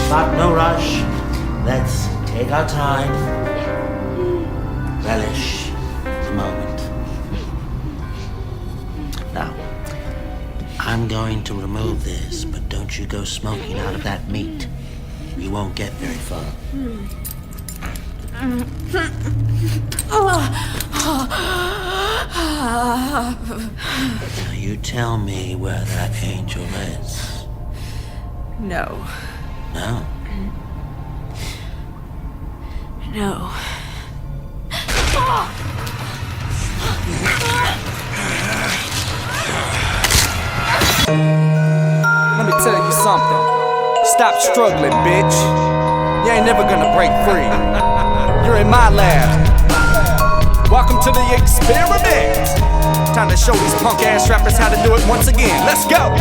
but no rush. Let's take our time. Relish the moment. Now, I'm going to remove this, but don't you go smoking out of that meat. You won't get very far. Now you tell me where that angel is. No. No? No. Let me tell you something. Stop struggling, bitch. You ain't never gonna break free. You're in my lab. Welcome to the X-periment. Time to show these punk ass rappers how to do it once again. Let's go.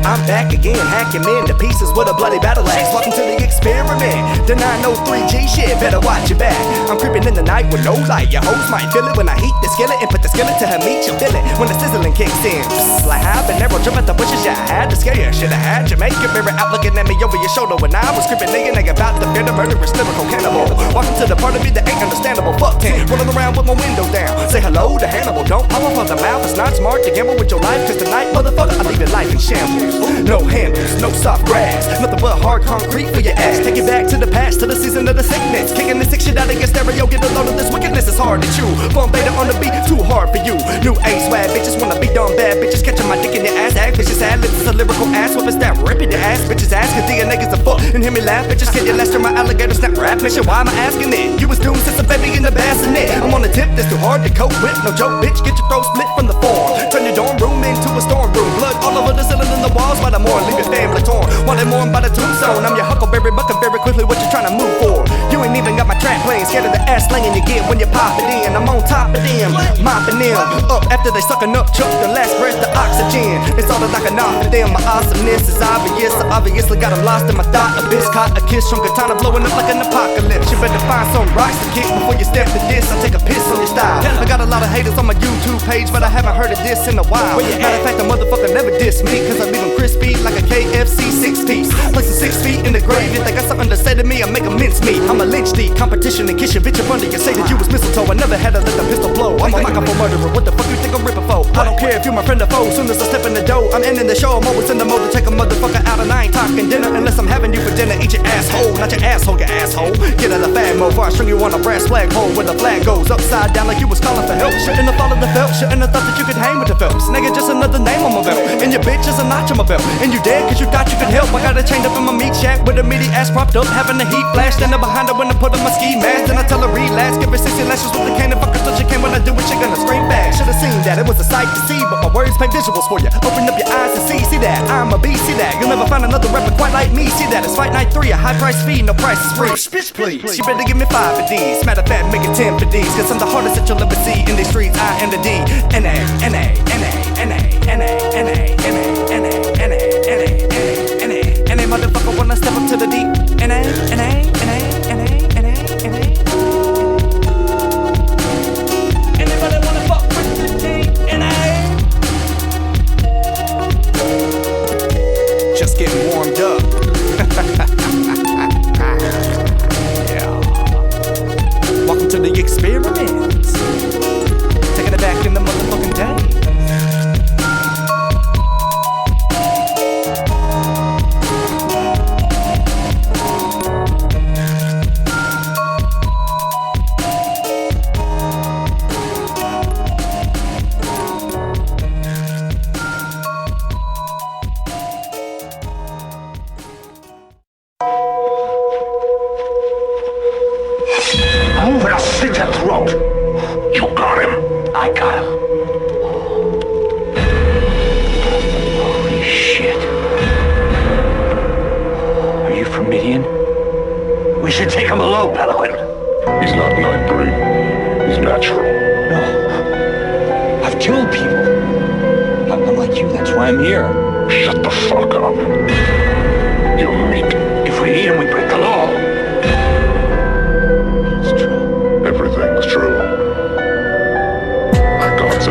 I'm back again, hacking men to pieces with a bloody battle axe. Welcome to the X-periment. The 903G shit, better watch your back. I'm creeping in the night with no light. Your hoes might feel it when I heat the skillet and put the skillet to her meat. You feel it when the sizzling kicks in. Psst, like how an arrow jump at the bushes. Yeah, I had to scare you. Should've had you make your mirror out looking at me over your shoulder when I was creeping nigga about to fear the murderous lyrical cannibal. Welcome to the part of me that ain't understandable. Fuck 10, rolling around with my window down. Say hello to Hannibal. Don't pop up on the mouth. It's not smart to gamble with your life, cause tonight, motherfucker, I leave your life in shambles. No handles, no soft grass, nothing but hard concrete for your ass. Take it back to the past, to the season of the sickness. Kicking the sick shit out of your stereo, get a load of this wickedness. It's hard to chew. Bum beta on the beat, too hard for you. New A swag bitches wanna be dumb bad bitches, catching my dick in your ass. Act bitches, ad libs is a lyrical ass whippers that ripping your ass. Bitches ass, cause DNA is a fuck and hear me laugh. Bitches, can you last my alligator snap rap mission? Why am I asking it? You was doomed since a baby in the bassinet. I'm on the tip that's too hard to cope with. No joke, bitch, get your throat split from the form. Turn your dorm room into a storm room. Blood all over the ceiling and the walls by the more. Leave your family torn while they mourn by the tombstone. I'm your huckleberry bucket very quickly. What you trying to move for? You ain't even got my track playing. Scared of the ass slinging you get when you pop it in. I'm on top of them, mopping them up after they sucking up, choke the last breath of oxygen. It's all like a knock for them. My awesomeness is obvious. I obviously got them lost in my thought abyss. Caught a kiss from katana blowing up like an apocalypse. You better find some rocks to kick before you step to this. I take a piss on your style. I got a lot of haters on my YouTube page, but I haven't heard of this in a while. Matter of fact, the motherfucker never diss me, cause I leave him crispy like a KFC 6-piece. Placing 6 feet in the grave. If they got something to say to me, I make a mincemeat. I'm a lynch thief, competition and kiss your bitch in front of you. Say that you was mistletoe, I never had to let the pistol blow. I'm a microphone murderer, what the fuck you think I'm ripping for? I don't care if you my friend or foe, soon as I step in the door, I'm ending the show. I'm always in the mode to take a motherfucker out and I ain't talking dinner unless I'm having you for dinner. Eat your asshole, not your asshole, your asshole. Get out of fan mode before I string you on a brass flagpole where the flag goes upside down like you was calling for help. Shouldn't have followed the felt, shouldn't have thought that you could hang with the Phelps. Nigga, just another name on my belt, and your bitch is a notch on my belt. And you dead cause you thought you could help. I got her chained up in my meat shack with a meaty ass propped up, having the heat flash. Standing behind her when I put on my ski mask. Then I tell her relax, give her 60 lashes with the cane and fuck her till she came. When I do it, she gonna scream back. Should've seen that, it was a sight to see, but my words paint visuals for you. Open up your eyes and see that I'm a beast, see that. You'll never find another rapper quite like me, see that. It's fight night 3, a high price fee, no price is free. Bitch, please, you better give me 5 for these. Matter of fact, make it 10 for these, cause I'm the hardest that you'll ever see in these streets. I am the D. N-A, N-A, N-A, N-A, N-A, N-A, N-A, N-A, N-A, N-A, N-A, N-A, motherfucker wanna step up to the D. N-A, N-A, N-A, N-A, N-A, N-A. Anybody wanna fuck with the D? N-A. Just getting warmed up. Yeah. Welcome to the X-periment. Taking it back in the motherfucking day. I'm gonna slit your throat. You got him. I got him. Holy shit. Are you from Midian? We should take him below, Pelican. He's not Nightbreed. He's natural. No. I've killed people. I'm like you, that's why I'm here. Shut the fuck up. You're meat. If we eat him, we break the law. It's true. Everything's true. I got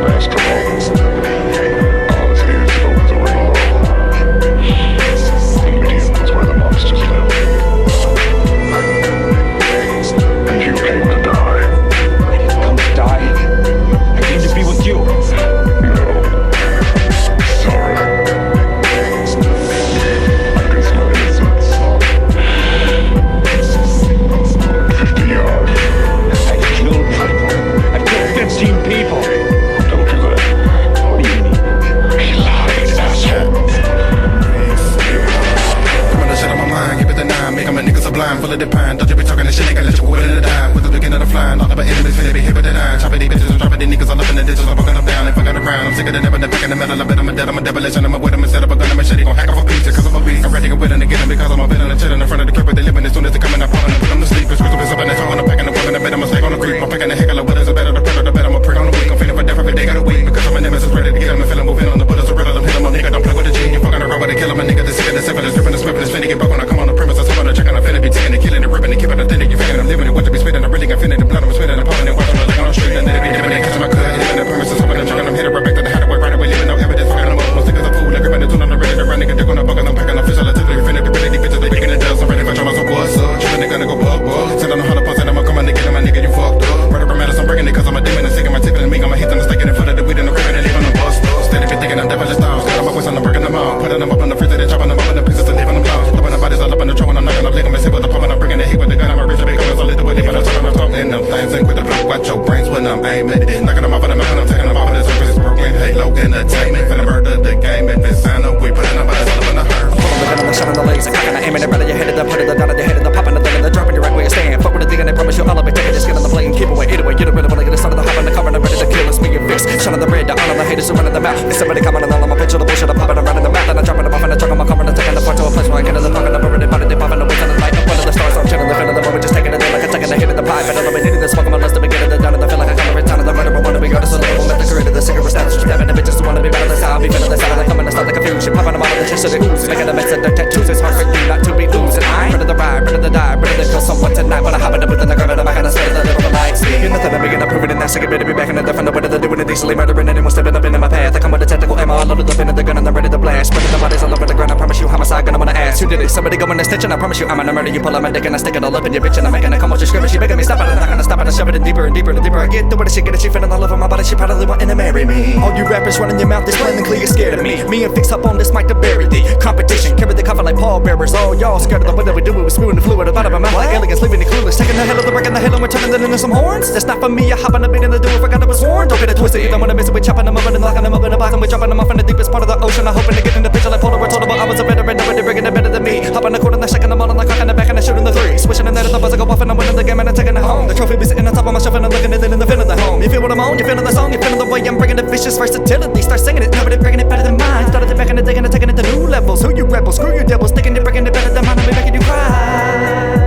of the pine. Don't you be talking that shit, nigga, let you go in the dime. With the beginning of flying, all of my enemies finna be hit with the line. Chopping these bitches and dropping these niggas all up in the ditches. I'm fucking them down and fucking around. I'm sick of the never, the back in the middle. I bet I'm a dead, I'm a demolition. I'm a with them instead of a gun, I'm a shit. He gon' hack off a piece cause I'm a beast. I'm ready to get with them to get them because I'm a bit on the chillin' in front of the crib. But they living as soon as they come in, I'm falling and put them to sleep. It's crystal, it's up in the phone, I'm packing the weapon. I bet I'm a snake on the creep. I'm packing the heck out of bullets. I bet I'm the predator, bet I'm a prick on the week. I'm feeling for death every day, gotta wait. Because I'm a nemesis, ready to get them and feel them moving on the bullets. I'm ready to hit them, nigga. Don't play with the G. You fucking around with a killer, my nigga. The sick and the simple, it's ripping, the swift, it's finna get broke when I come on the premise. I'm on the check and I'm finna be taking it, killing it, ripping it, keeping it thin. You figuring I'm living it, what to be spitting. I'm really got finna the blood, I'm spitting, I'm pouring it, watching my leg on the street. And then it be dipping it, catching my cut, hitting the premises, hoping I'm chugging, I'm hitting right back to the hideaway, right away, leaving no evidence, fucking them up. Most niggas are fool, they're gripping the tune, I'm ready to run, nigga. They're gonna buck and I'm packing, I'm fish, I'm typically finna be ready. These bitches, they picking it down, so ready for trauma, so what's up? Tripping, they gonna go bug, bug. Send on the hundred punch, and I'm gonna come on, nigga, my nigga, you fucked up. Right around Madison, I'm breaking it, cause I'm a demon, and sticking my tip in me, I'm a hit, and I'm sticking in front of the weed, and I'm ripping it, leaving them bust up. Steady be thinking I'm devilish styles, got on my voice, and I'm breaking them out. Putting them up in the freezer, they chopping them up in the pieces, and leaving them lost. Throwing the bodies all up in the throne, I'm knocking up, licking my with the pump, and I'm bringing the heat with the gun, I'm a rich, big guns, a little bit, but I'm talking them things, and quit the blow, watch your brains when I'm aiming it. Knocking them off of the mountain, I'm taking them off of the surface, broken halo, entertainment, finna murder the game, and this sign up, we putting them bodies all up in the hurt. Pulling the gun on the shot on the legs, cocking, aiming it right at your head, and then putting the down at your head, and the popping the thing, and the dropping you right where you stand. Fuck with the thing, and they promise you all of it, take it, just get on the plane, keep away, eat away, get rid of it, get it started, the hop on the cover, and I'm ready to kill us, me and fix. Shine on the red, the honor, the haters, who running the mouth. If somebody coming on all of my picture, the bullshit, I'm popping, I'm running the mouth, and I'm dropping them off, and I'm chucking my cover, and I'm taking the part to a place where I get in the pocket, I'm already popping, they popping, the wings on the light, up under the stars, I'm chilling, the fin of the moment, just taking it in like a taking a hit in the pipe, and I'm hitting the smoke, I'm less to begin at the down, and I feel like I come every time, and the murder, I wanna be artist, so the moment, the career, the cigarette status, stabbing the bitches who wanna be better, that's how I be feeling, that's how they come and start the confusion, popping them all of the chest, so they ooze, making a mess of their tattoos, it's hard for you not to be losing. I'm ready to ride, ready to die, ready to kill someone tonight, when I hop in the booth and I grab it, I'm back and I spit it, the little lights. You're nothing to begin, I'm proving it, now, so get ready to be back in the different, what they're doing it decently, murdering anyone stepping up into my path. I come with a tactical ammo, I loaded the pin of the gun and I'm ready to blast. Spreading the bodies all over the ground, I promise you, homicide, gonna wanna ask. Who did it? Somebody go in the stitch and I promise you, I'm gonna murder you, pull out my dick and I stick it all up in your bitch and I'm making it come out your script. She begging me stop it, I'm not gonna stop it, I shove it in deeper and deeper and deeper. I get through it, she get it, she feeling all over my body, she probably wanting to marry me. All you rappers running your mouth, this plain and clear, you're scared of me. Me and Fix up on this mic to bury the competition, carry the cover like pallbearers. Oh, y'all scared of the way that we do it, we're spewing the fluid out of my mouth like aliens, leaving it clueless. Taking the head of the wreck and the head and we're turning it into some horns. That's not for me, I hop on the beat and I do it, forgot it was sworn. Don't get it twisted, even when I miss it, we chopping them up and locking them up in the box and we dropping them off in the deepest part of the ocean. I hoping to get in the picture like Polar told about I was a veteran, nobody bringing it better than me. Hop on the court and I'm shaking them all and I'm cocking the back and I'm shooting the three. Swishing the net at the buzzer, go off and I'm winning the game and I'm taking it home. The trophy be sitting on top of my shelf and I'm looking at it in the fin of the home. You feel what I'm on? You feeling the song? You feeling the way I'm bringing the vicious versatility? Start singing it, nobody bringing it better than mine. Started it back in the day and I'm taking it to new levels. Who you rebels? Screw you devils, thinking you're bringing it better than mine. I'll be making you cry.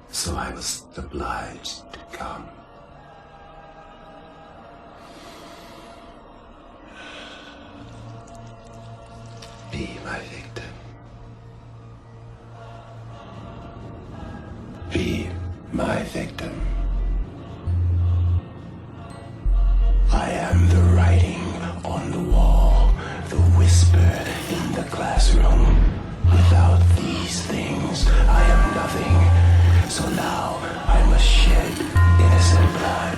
So I was obliged to come. Be my victim. Be my victim. I am the writing on the wall, the whisper in the classroom. Without these things, I am nothing. So now I must shed innocent blood.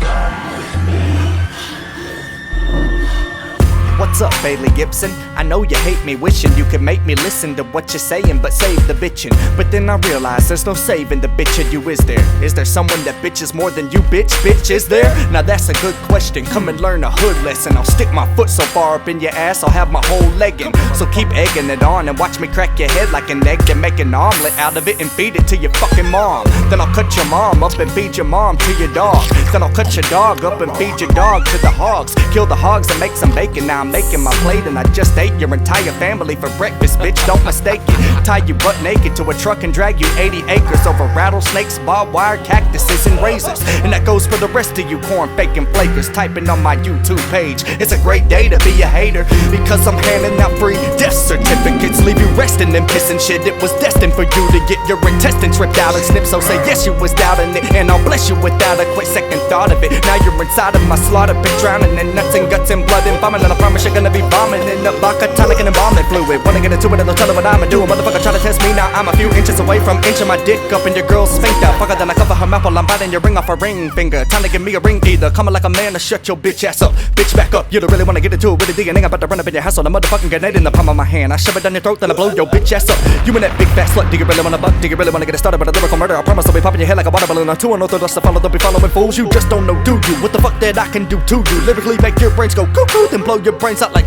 Come with me. What's up, Bailey Gibson? I know you hate me, wishing you could make me listen to what you're saying, but save the bitchin'. But then I realize there's no saving the bitch in you, is there? Is there someone that bitches more than you, bitch, is there? Now that's a good question, come and learn a hood lesson. I'll stick my foot so far up in your ass, I'll have my whole leg in. So keep egging it on and watch me crack your head like an egg and make an omelet out of it and feed it to your fucking mom. Then I'll cut your mom up and feed your mom to your dog. Then I'll cut your dog up and feed your dog to the hogs. Kill the hogs and make some bacon, now I'm making my my plate, and I just ate your entire family for breakfast, bitch, don't mistake it. Tie you butt naked to a truck and drag you 80 acres over rattlesnakes, barbed wire, cactuses, and razors. And that goes for the rest of you corn faking flakers typing on my YouTube page. It's a great day to be a hater, because I'm handing out free death certificates. Leave you resting and pissing shit. It was destined for you to get your intestines ripped out and snipped. So say yes, you was doubting it, and I'll bless you without a quick second thought of it. Now you're inside of my slaughter pit, drowning in nuts and guts and blood and vomit. And I promise you're gonna be vomiting in the vodka, tonic, and embalming fluid. Wanna get into it, and I'll tell them what I'ma do. A motherfucker try to test me, now I'm a few inches away from inching my dick up in your girl's sphincter. Fucker, then I cover her mouth while I'm biting your ring off her ring finger. Time to give me a ring either. Coming like a man to shut your bitch ass up. Bitch, back up. You don't really wanna get into it with the DNA. I'm about to run up in your house on a motherfucking grenade in the palm of my hand. I shove it down your throat, then I blow your bitch ass up. You and that big fat slut. Do you really wanna buck? Do you really wanna get it started with a lyrical murder? I promise I'll be popping your head like a water balloon. I'm too unorthodox to follow. Don't be following fools. You just don't know, do you? What the fuck that I can do to you? Lyrically make your brains go cuckoo, then blow your brains out like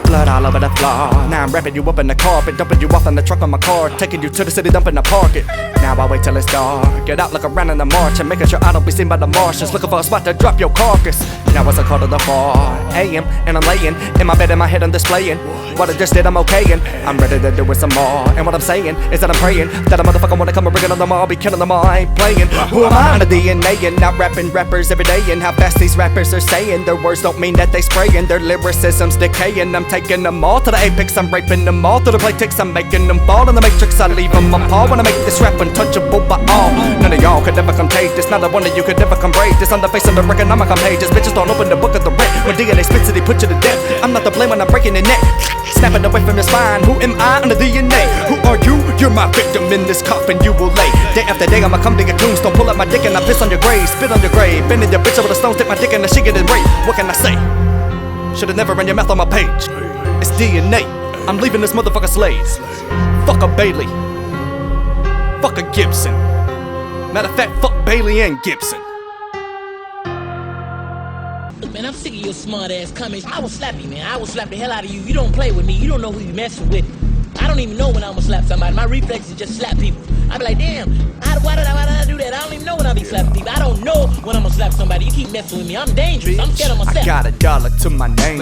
blood all over the floor. Now I'm wrapping you up in the carpet, dumping you off in the truck of my car, taking you to the city, dumping the park it. Now I wait till it's dark, get out, look around in the march, and making sure I don't be seen by the Martians, looking for a spot to drop your carcass. Now it's a call to the 4 a.m. and I'm laying in my bed, in my head I'm displaying what I just did, I'm okaying. I'm ready to do it some more, and what I'm saying is that I'm praying that a motherfucker wanna come and bring it on them all. I'll be killing them all, I ain't playing. Who am I? On the DNA and not rapping rappers every day, and how fast these rappers are saying their words don't mean that they spraying. Their lyricism's decaying. I'm taking them all to the apex, I'm raping them all to the playtex. I'm making them fall in the matrix, I leave them appalled when I make this rap untouchable by all. None of y'all could ever come take this, not a one of you could ever come break this. On the face of the economic pages, bitches don't open the book of the rent. When DNA spits it, they put you to death. I'm not to blame when I'm breaking your neck, snapping away from your spine. Who am I on the DNA? Who are you? You're my victim in this coffin you will lay. Day after day I'ma come to your tombstone, pull up my dick and I piss on your grave, spit on your grave, bend in your bitch over the stone, stick my dick in the shit, get it rape. What can I say? Should've never run your mouth on my page. It's DNA. I'm leaving this motherfucker slaves. Fuck a Bailey. Fuck a Gibson. Matter of fact, fuck Bailey and Gibson. Look, man, I'm sick of your smart ass comments. I will slap you, man. I will slap the hell out of you. You don't play with me. You don't know who you messing with. I don't even know when I'm gonna slap somebody. My reflex is just slap people. I be like, damn, why did I do that? I don't even know when I be slapping people. I don't know when I'm gonna slap somebody. You keep messing with me. I'm dangerous. I'm scared of myself. I got $1 to my name.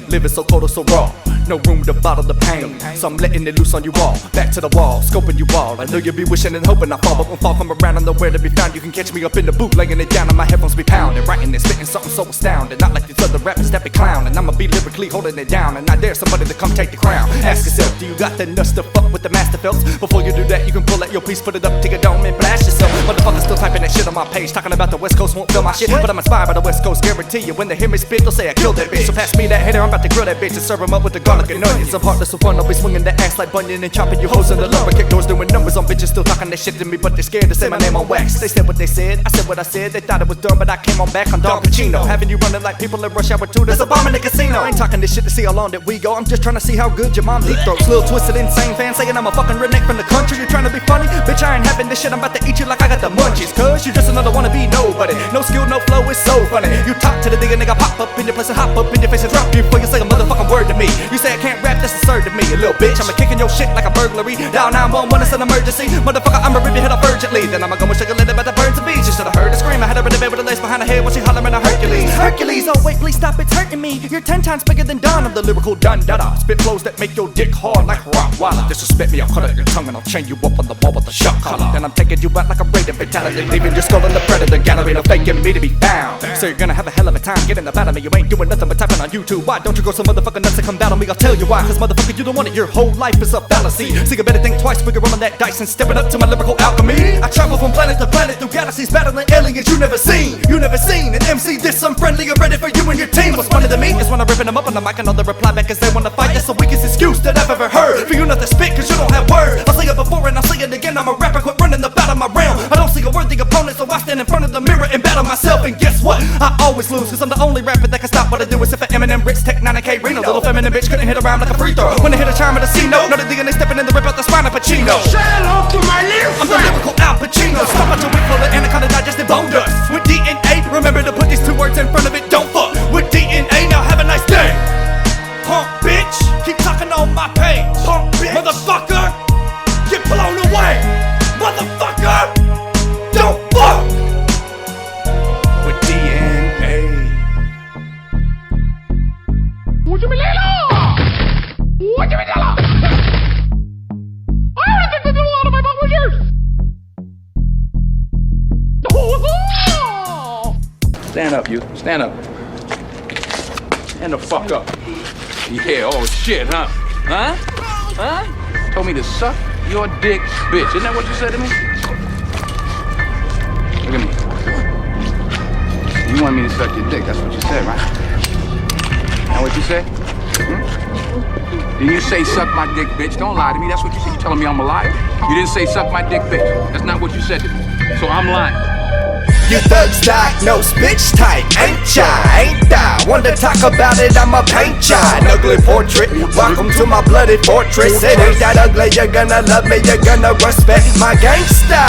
Living so cold or so raw. No room to bottle the pain, so I'm letting it loose on you all. Back to the wall, scoping you all. I know you'll be wishing and hoping I fall, but when fall come around, I'm nowhere to be found. You can catch me up in the booth, laying it down, and my headphones be pounding, writing and spitting something so astounding. Not like these other rappers that be clowning. I'ma be lyrically holding it down, and I dare somebody to come take the crown. Ask yourself, do you got the nuts to fuck with the master Phelps? Before you do that, you can pull out your piece, put it up to your dome and blast yourself. Motherfuckers still typing that shit on my page, talking about the West Coast won't feel my shit, but I'm inspired by the West Coast. Guarantee you, when they hear me spit, they'll say I killed that bitch. So pass me that hater, I'm about to grill that bitch and serve him up with the garlic and onions. I'm heartless with fun, I'll be swinging the axe like Bunyan and chopping you hoes in the lumber. Kick doors doing numbers on bitches still talking that shit to me, but they're scared to say my name on wax. They said what they said, I said what I said. They thought it was dumb, but I came on back on Don Pacino, having you running like people in Rush Hour 2. There's a bomb in the casino. I ain't talking this shit to see how long that we go. I'm just trying to see how good your mom deep throats. Little twisted insane fan saying I'm a fucking redneck from the country. You're trying to be funny, bitch. I ain't having this shit. I'm about to eat you like I got the munchies. Cause you just another wanna be nobody. No skill, no flow, it's so funny. You talk to the nigga pop up in your place and hop up in your face and drop you before you say a motherfucking word to me. You say I can't rap, that's absurd to me, you little bitch. I'ma kicking your shit like a burglary. Dial 911, it's an emergency. Motherfucker, I'ma rip your head up urgently. Then I'ma go and shake a lid about to burn some beach. You should've heard her scream. I had her in the bed with a lace behind her head when she hollering a Hercules. Hercules, oh wait, please stop, it's hurting me. You're 10 times bigger than Don. I'm the lyrical Dun-Dada. Spit flows that make your dick hard like Rottweiler. Disrespect me, I'll cut out your tongue and I'll chain you up on the wall with a shot collar. Then I'm taking you out like a raiding fatality, leaving your skull in the predator gallery. No faking me to be found. So you're gonna have a hell of a time getting the battle me. You ain't doing nothing but typing on YouTube. Why don't you go some motherfucking nuts and come battle me? I'll tell you why. Cause motherfucker, you don't want it. Your whole life is a fallacy. So you better think twice before rolling that dice and stepping up to my lyrical alchemy. I travel from planet to planet through galaxies, battling aliens you never seen. You never seen an MC this unfriendly or ready for you and your team. What's funny to me is when I'm ripping them up on the mic and all the reply back is they wanna fight. That's the weakest excuse that I've ever heard. For you not to spit cause you don't have words. I'll say it before and I'll say it again. I'm a rapper, quit running the battle of my realm. I don't see a worthy opponent, so I stand in front of the mirror and battle myself. And guess what? I always lose cause I'm the only rapper that can stop what I do. Except for Eminem, Ritz, Tech, 9, and k-rino. Little feminine bitch couldn't hit a rhyme like a free throw. When they hit a chime at a C note, know the DNA stepping in the rip out the spine of Pacino. Say hello to my little I'm the lyrical Al Pacino. Stop out your wig full of anaconda digested bone dust. With DNA, remember to put these two words in front of it. Don't fuck with DNA. Now have a nice day. Punk bitch, keep talking on my page. Punk bitch, motherfucker, get blown away. Motherfucker, don't fuck with DNA. Would you be little? Stand up, you. Stand up. Stand the fuck up. Yeah, oh shit, huh? Huh? Huh? Told me to suck your dick, bitch. Isn't that what you said to me? Look at me. You want me to suck your dick. That's what you said, right? That what you said? Didn't you say suck my dick, bitch? Don't lie to me. That's what you said. You telling me I'm a liar? You didn't say suck my dick, bitch. That's not what you said to me. So I'm lying. You thugs diagnosed bitch type, ain't ya? Ain't I? Want to talk about it, I'ma paint ya an ugly portrait. Welcome to my bloody fortress. It ain't that ugly, you're gonna love me, you're gonna respect my gangsta.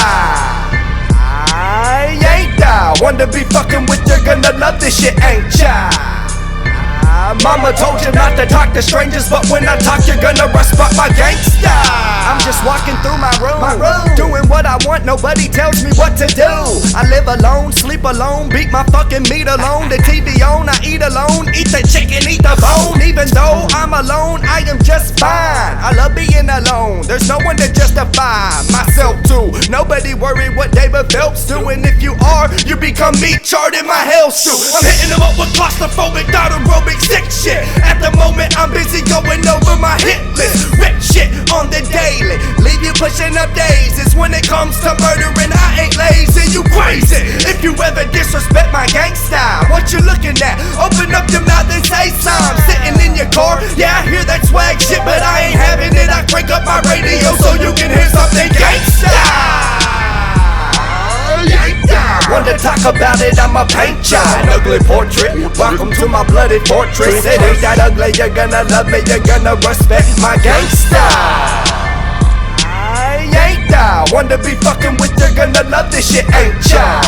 I ain't I? Want to be fucking with, you're gonna love this shit, ain't ya? Mama told you not to talk to strangers, but when I talk, you're gonna respect my gangsta. I'm just walking through my room, doing what I want, nobody tells me what to do. I live alone, sleep alone, beat my fucking meat alone. The TV on, I eat alone, eat the chicken, eat the bone. Even though I'm alone, I am just fine. I love being alone, there's no one to justify myself to. Nobody worry what David Phelps do, and if you are, you become me, charted my hell stew. I'm hitting them up with claustrophobic, aerobic sick shit. At the moment, I'm busy going over my hit list. Rip shit on the daily, leave you pushing up daisies. When it comes to murdering, I ain't lazy, you crazy. If you ever disrespect my gang style, what you looking at? Open up your mouth and say some. Sitting in your car, yeah, I hear that swag shit, but I ain't having it. I crank up my radio so you can hear something gangsta. Want to talk about it, I'ma paint ya an ugly portrait. Welcome to my bloody fortress. It ain't that ugly, you're gonna love me, you're gonna respect my gangsta. I ain't I? Want to be fucking with, you're gonna love this shit, ain't ya?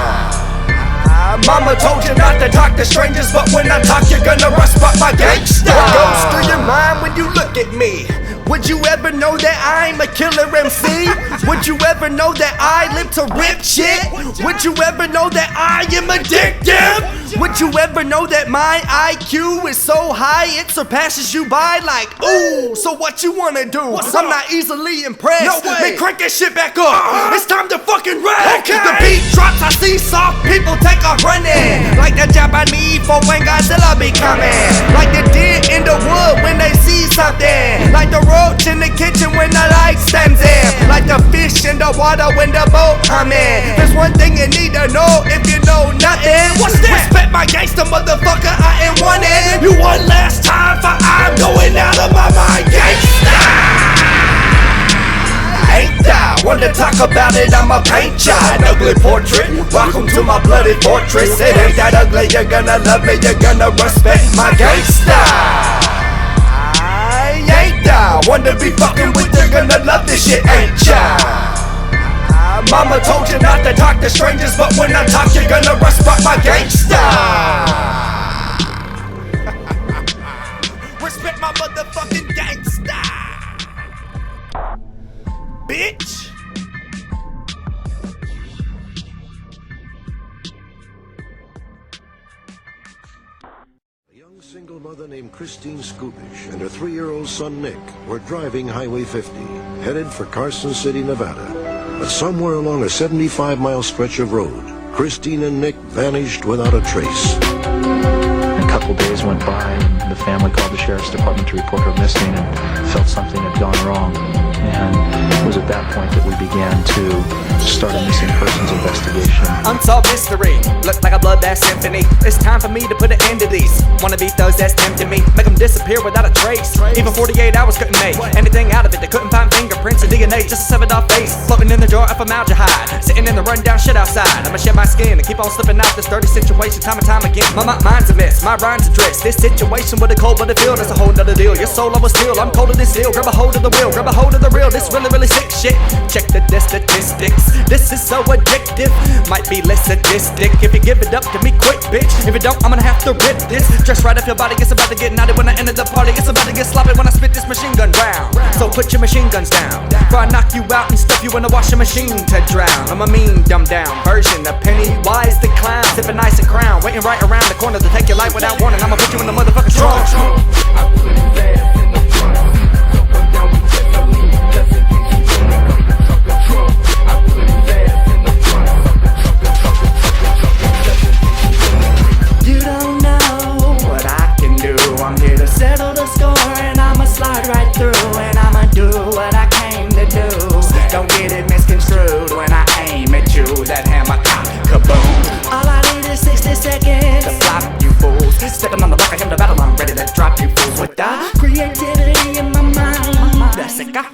Mama told you not to talk to strangers, but when I talk, you're gonna respect my gangsta. What goes through your mind when you look at me? Would you ever know that I'm a killer MC? Would you ever know that I live to rip shit? Would you ever know that I am addictive? Would you ever know that my IQ is so high it surpasses you by like, ooh, so what you wanna do? I'm not easily impressed. No way. Man, crank that shit back up. It's time to fucking wreck. Okay. The beat drops, I see soft people take off running. Like the Japanese for when Godzilla be coming. Like the deer in the wood when they see something. Like the roach in the kitchen when the light stands in. Like the fish in the water when the boat come in. There's one thing you need to know if you know nothing. What's that? Respect my gangster, motherfucker, I ain't wanted. You one last time for I'm going out of my mind, gangsta. Ain't I? Want to talk about it, I'ma paint ya an ugly portrait. Welcome to my bloody fortress. It ain't that ugly, you're gonna love me, you're gonna respect my gangsta. Ain't I? Want to be fucking with, you're gonna love this shit, ain't ya? Mama told you not to talk to strangers, but when I talk, you're gonna respect my gangsta. Respect my motherfucking gangsta, bitch. Single mother named Christine Skubish and her 3-year-old son Nick were driving Highway 50, headed for Carson City, Nevada. But somewhere along a 75-mile stretch of road, Christine and Nick vanished without a trace. A couple days went by and the family called the sheriff's department to report her missing and felt something had gone wrong. And it was at that point that we began to start a missing persons investigation. Unsolved mystery, look like a bloodbath symphony. It's time for me to put an end to these wannabe thugs that's tempting me. Make them disappear without a trace. Even 48 hours couldn't make anything out of it. They couldn't find fingerprints or DNA, just a severed off face floating in the jar of formaldehyde, sitting in the rundown shit outside. I'ma shed my skin and keep on slipping out this dirty situation time and time again. My mind's a mess, my rhymes are dressed. This situation with a cold blooded feel, that's a whole nother deal. Your soul I was still, I'm colder than steel. Grab a hold of the wheel, grab a hold of the real. This really sick shit. Check the statistics. This is so addictive. Might be less sadistic if you give it up to me quick, bitch. If you don't, I'm gonna have to rip this. Dress right up your body, it's about to get naughty when I enter the party. It's about to get sloppy when I spit this machine gun round. So put your machine guns down before I knock you out and stuff you in a washing machine to drown. I'm a mean, dumbed down version of Pennywise the clown, sipping ice and crown, waiting right around the corner to take your life without warning. I'ma put you in the motherfucking trunk. I put it fast in the front. Come down with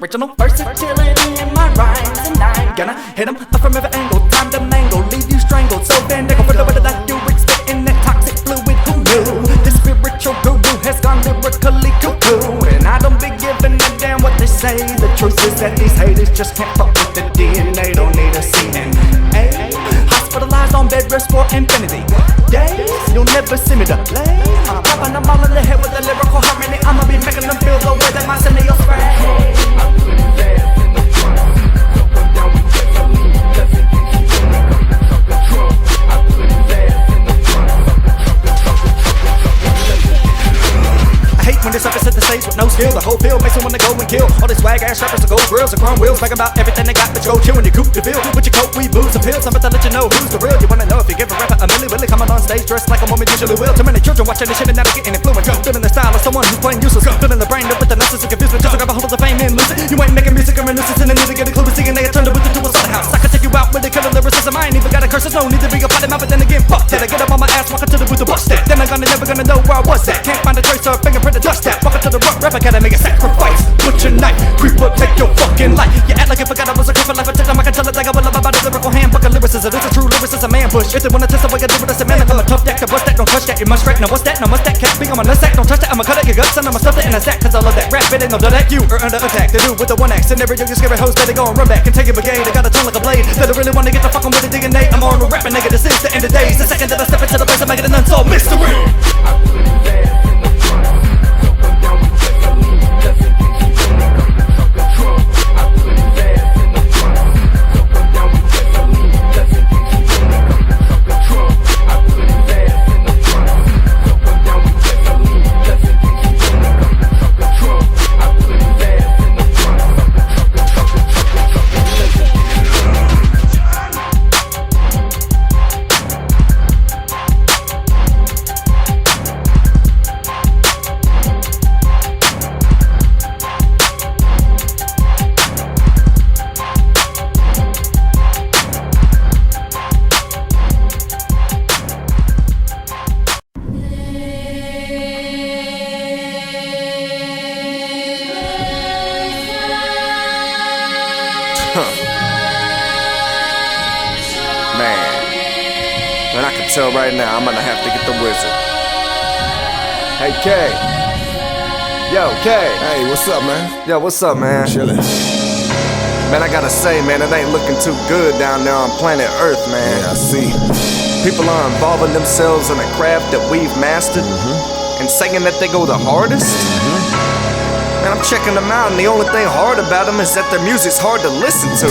original versatility in my rhymes, and I'm gonna hit 'em up from every angle. Time to mangle, leave you strangled. So Van Niggle, for the way that you expect in that toxic fluid. Who knew? The spiritual guru has gone lyrically cuckoo, and I don't be giving a damn what they say. The truth is that these haters just can't fuck with the DNA. Don't need a CNA. Hospitalized on bed rest for infinity days. You'll never see me to play. I'm popping them all in the head with a lyrical harmony. I'ma be making them feel the way that my Cindy spray. When this sucker set the stage with no skill, the whole field makes me wanna go and kill all these swag ass rappers, the gold grills, the chrome wheels, bragging about everything they got, but you go chill when you coop the bill with your coat, weed, booze, and pills. I'm about to let you know who's the real. You wanna know if you give a rapper a milli willy, coming on stage dressed like a woman usually will. Too many children watching this shit and now they're getting influenced. Feeling the style of someone who's playing useless, filling the brain up with the nuts and confusement. Just to grab a hold of the fame and lose it. You ain't making music or a nuisance, and I need to get a clue to see, and they turned it with the dual slaughterhouse. I can take you out with a killer lyricism. I ain't even got a curse, there's no need to be a potty mouth, but then again, fuck that. I get up on my ass, walking to the booth to bust that. Then I'm never gonna know where I was at. Can't find a trace or a fingerprint to dust that. Walking to the rap academy, a sacrifice. Butcher knife, creeper, take your fucking life. You act like you forgot I was a cripple life. I can tell it like I will about a lyrical handbook of lyricism. It's a true lyricist, man bush. If they wanna test the way I do it, it's a man. I'm a tough deck to bust that, don't touch that. You must wreck. Now what's that? No must that. Can't be on my nutsack, don't touch that. I'ma cut at your guts and I'ma stuff it in a sack. Cause I love that rap, it ain't no that you are under attack. The dude with the one axe and every young scary host better go and run back and take your brigade. I got a tongue like a blade. That I really wanna get the fucking with the DNA. I'm on a rapping nigga, this is the end of days. The second that I step into the place, I'm making an unsolved mystery. Man, I can tell right now I'm gonna have to get the wizard. Hey K. Yo, K. Hey, what's up, man? Yo, what's up, man? Chillin'. Man, I gotta say, man, it ain't looking too good down there on planet Earth, man. Yeah, I see. People are involving themselves in a craft that we've mastered and saying that they go the hardest. Man, I'm checking them out, and the only thing hard about them is that their music's hard to listen to.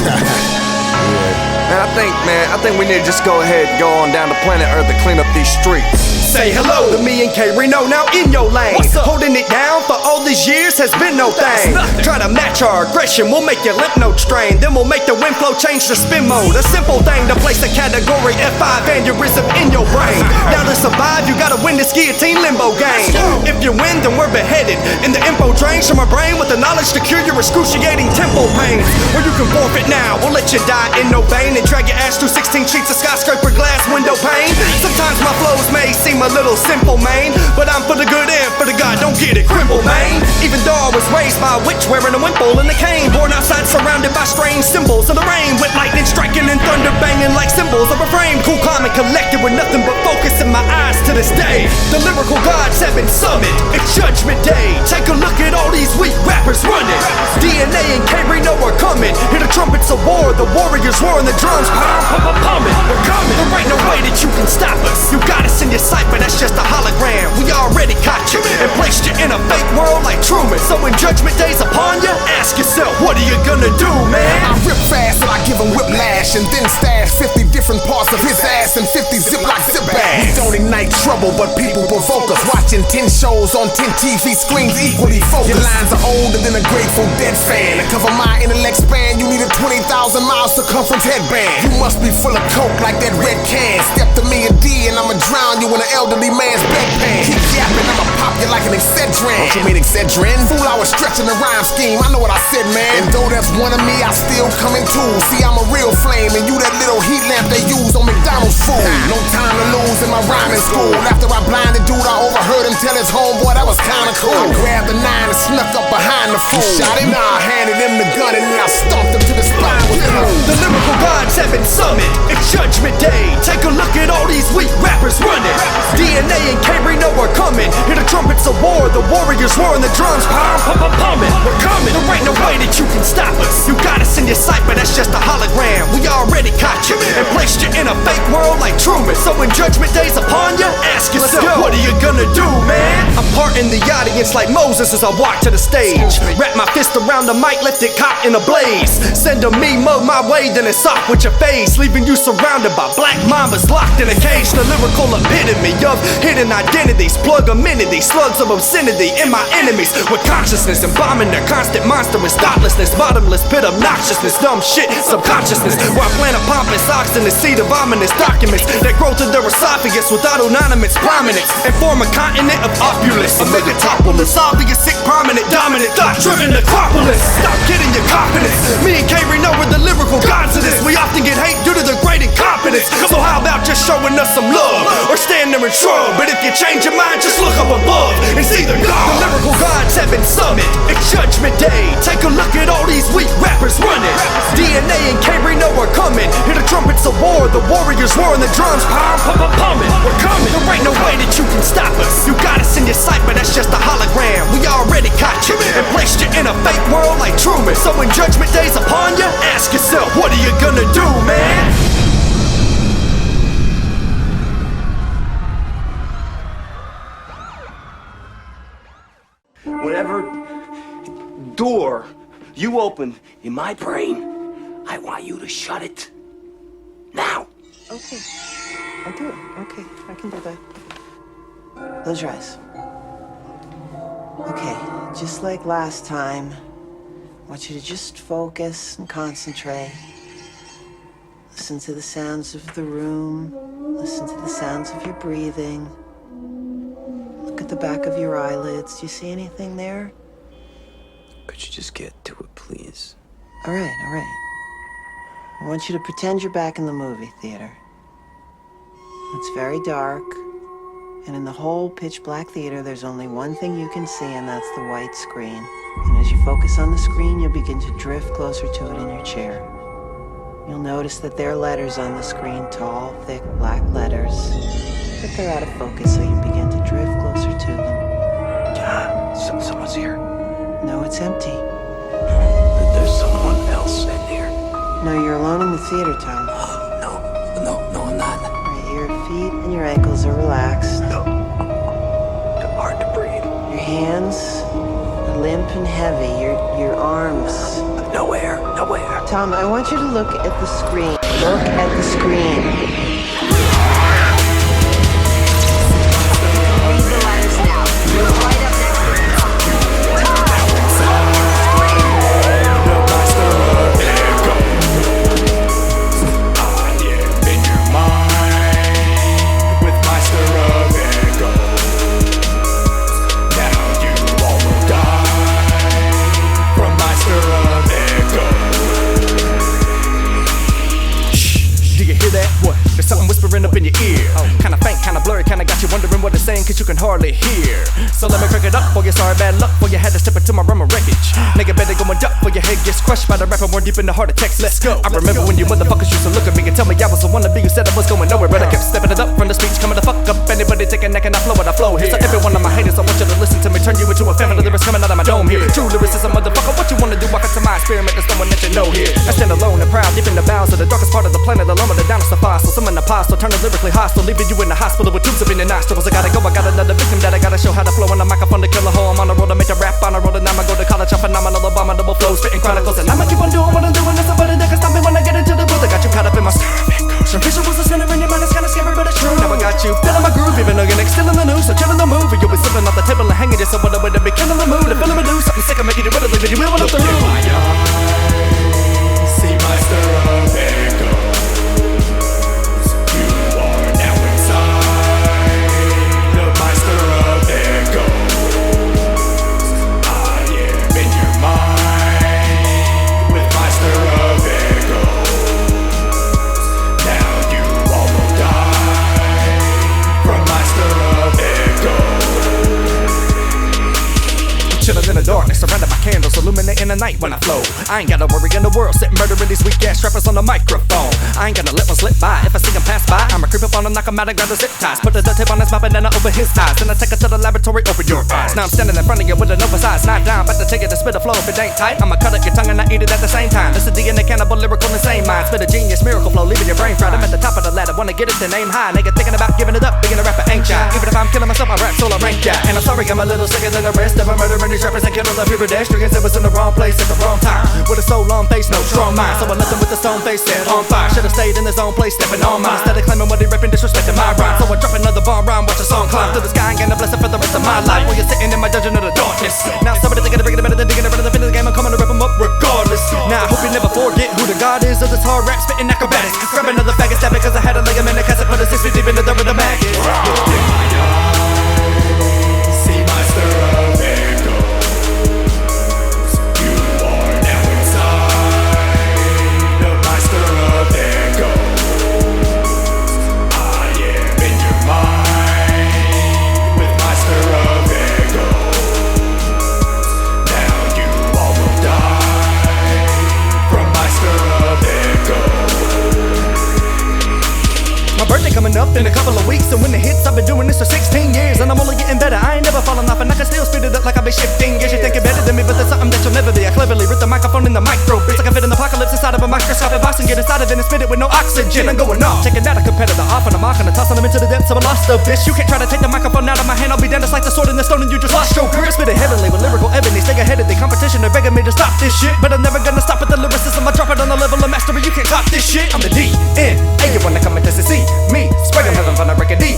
Man, I think we need to just go ahead and go on down to planet Earth to clean up these streets. Say hello to me and k-rino, now in your lane. Holding it down for all these years has been no thing. Try to match our aggression, we'll make your lymph nodes strain. Then we'll make the wind flow change to spin mode. A simple thing to place a category F5 aneurysm in your brain. Now to survive, you gotta win this guillotine limbo game. If you win, then we're beheaded. And the info drains from our brain with the knowledge to cure your excruciating tempo pains. Or you can forfeit now, we'll let you die in no vein and drag your ass through 16 sheets of skyscraper glass window pane. Sometimes my flows may seem a little simple, man, but I'm for the good and for the God, don't get it crippled, man. Even though I was raised by a witch wearing a wimple and a cane, born outside surrounded by strange symbols of the rain, with lightning striking and thunder banging like symbols of a frame. Cool, calm, and collected with nothing but focus in my eyes to this day. The lyrical gods have been summoned, it's Judgment Day. Take a look at all these weak rappers running. DNA and k-rino are coming. Hear the trumpets of war, the warriors roaring, the drums pumping. We're coming. There ain't no way that you can stop us. You got us in your sight, but that's just a hologram. We already caught you and placed you in a fake world like Truman. So when Judgment Day's upon you, ask yourself, what are you gonna do, man? I rip fast and I give him whiplash, and then stash 50 different parts of his ass and 50 ziploc zip bags. We don't ignite trouble, but people provoke us. Watching 10 shows on 10 TV screens equally focused. Your lines are older than a Grateful Dead fan. To cover my intellect span, you need a 20,000 miles circumference headband. You must be full of coke like that red can. Step to me and D and I'ma drown you in an elderly man's bedpan. Keep yapping, I'ma pop you like an Excedrin. Don't you mean Excedrin? Fool, I was stretching the rhyme scheme. I know what I said, man. And though that's one of me, I still come in two. See, I'm a real flame, and you that little heat lamp they use on McDonald's. McDonald's food. No time to lose in my rhyming school. After I blinded dude, I overheard him tell his homeboy that was kinda cool. I grabbed the 9 and snuck up behind the fool. Shot him, I handed him the gun and then I stomped him to the spine with the move. The lyrical gods have been summoned. It's Judgment Day. Take a look at all these weak rappers running. DNA and k-rino are coming. Hear the trumpets of war. The warriors roaring, the drums pumping. We're coming. There ain't no way that you can stop us. You got us in your sight, but that's just a hologram. We already caught you and placed you in a fake world like Truman. So when Judgment Day's upon you, ask yourself, what are you gonna do, man? I'm parting the audience like Moses as I walk to the stage. Wrap my fist around the mic, left it caught in a blaze. Send a meme of my way, then it's off with your face, leaving you surrounded by black mambas locked in a cage. The lyrical epitome of hidden identities. Plug them into these slugs of obscenity in my enemies with consciousness, embalming their constant monstrous thoughtlessness, bottomless pit obnoxiousness, dumb shit, subconsciousness. While I plant a pompous ox in the seed of ominous documents that grow through their esophagus without anonymous prominence and form a continent of opulence. A megatopolis, obvious, sick, prominent, dominant, thought-driven acropolis. Stop getting your confidence. Me and k-rino are the lyrical gods of this. We often get hate due to the great incompetence. So how about just showing us some love or stand there and shrug? But if you change your mind, just look up above and see the God. The lyrical gods have been summoned. It's Judgment Day. Take a look at all these weak rappers running. DNA and k-rino are coming. Hear the trumpets of war. The warriors roaring, the drums pumping. We're coming. There ain't no way that you can stop us. You got us in your sight, but that's just a hologram. We already caught you and placed you in a fake world like Truman. So when Judgment Day's upon you, ask yourself, what are you gonna do, man? Whatever door you open in my brain, I want you to shut it now. Okay, I'll do it. Okay, I can do that. Close your eyes. Okay, just like last time, I want you to just focus and concentrate. Listen to the sounds of the room. Listen to the sounds of your breathing. Look at the back of your eyelids. Do you see anything there? Could you just get to it, please? All right. I want you to pretend you're back in the movie theater. It's very dark, and in the whole pitch black theater, there's only one thing you can see, and that's the white screen. And as you focus on the screen, you'll begin to drift closer to it in your chair. You'll notice that there are letters on the screen, tall, thick, black letters. But they're out of focus, so you begin to drift closer to them. Someone's here. No, it's empty. There's someone else in here. No, you're alone in the theater, Tom. No, I'm not. Right, your feet and your ankles are relaxed. No. Hard to breathe. Your hands are limp and heavy. Your arms. Nowhere. Tom, I want you to look at the screen. Look at the screen. Read the letters now. You're right up next to it. Something whispering up in your ear. Kinda faint, kinda blurry, kinda got you wondering what it's saying, cause you can hardly hear. So let me crack it up for you, sorry, bad luck for you, had to step into my room of wreckage. Nigga better go and duck for your head gets crushed by the rapper more deep in the heart of Texas. Let's go. I remember when you motherfuckers used to look at me and tell me I was the one to be. You said I was going nowhere, but I kept stepping it up from the speech, coming to fuck up anybody taking neck and I flow what I flow here. So every one of my haters, I want you to listen to me, turn you into a fan of the lyrics coming out of my dome here. True lyricism, motherfucker, what you wanna do? Walk into my experiment, there's someone that you know here. I stand alone and proud, deep in the bowels of the darkest part of the planet, alone with the downest of fossil. Some an apostle, turn the lyrically hostile, leaving you in the hospital with tubes up in your nostrils. I gotta go, I got another victim that I gotta show how to flow on the microphone to kill a hole. I'm on the road to make a rap on the road, and I'ma go to college. I'm phenomenal, abominable flows, spitting chronicles, and I'ma keep on doing what I'm doing. There's somebody that can stop me when I get into the booth. I got you caught up in my some visuals are center in your mind, it's kinda scary, but it's true. Now I got you feeling my groove, even though your neck's still in the news. So chill in the movie, you'll be slipping off the table and hanging just so what a way to be killing the mood. If feeling me do something sick, I'm making you with it, leaving you when I'm through. Look in my eyes, see my stir of echoes. You are now inside the meister of echoes. in the night when I flow. I ain't got no worry in the world, sitting murdering these weak ass rappers on the microphone. I ain't gonna let one slip by. If I see him pass by, I'ma creep up on him, knock him out and grab the zip ties. Put the duct tape on his mouth and then I open his eyes. Then I take it to the laboratory, open your eyes. Now I'm standing in front of you with an oversized knife down. About to take it to spit a flow if it ain't tight. I'ma cut up your tongue and I eat it at the same time. This is DNA cannibal, lyrical, insane mind. Spit a genius, miracle flow, leaving your brain fried. I'm at the top of the ladder, wanna get it, then aim high. Nigga thinking about giving it up, being a rapper ain't shy. Even if I'm killing myself, I rap solo rank ya. And I'm sorry, I'm a little sicker than the rest of them. Murdering these rappers and killing the pedestrians. It was in the wrong place at the wrong time. With a soul on face, no strong mind. So I left him with the stone face set on fire. Should've stayed in his own place, stepping on mine. Instead of claiming what he ripping, disrespecting my rhyme. So I drop another bomb rhyme, watch the song climb through the sky and gain a blessing for the rest of my life. While you're sitting in my dungeon of the darkness. Now somebody thinking of bringing it better than digging it better than the game. I'm coming to rip him up regardless. Now I hope you never forget who the god is of this hard rap spitting acrobatics. Grab another faggot, stab it cause I had a leg in the cassette. Put a 6 feet deep in the dirt with a maggot. See my stir of echoes. You are now inside of my stir of echoes. I am in your mind with my stir of echoes. Now you all will die from my stir of echoes. My birthday coming up in a couple of weeks, and when it hits, I've been doing this for 16 years, and I'm only getting better. I ain't never falling off, and I can still spit it up like I've been shifting gears. You think you're better than me, but there's something that you'll never be. I cleverly rip the microphone in the micro bits. I can fit an apocalypse inside of a microscopic box and get inside of it and spit it with no oxygen. I'm going off, taking out a competitor off on a mark and tossing them into the depths of a lost abyss. You can't try to take the microphone out of my hand. I'll be down just like the sword in the stone, and you just lost your grip. Spit it heavenly with lyrical ebony. Stay ahead of the competition. They're begging me to stop this shit, but I'm never gonna stop at the lyricism. I drop it on the level of mastery. You can't top this shit. I'm the DNA. You wanna come and test and see me spreading heaven from the record D.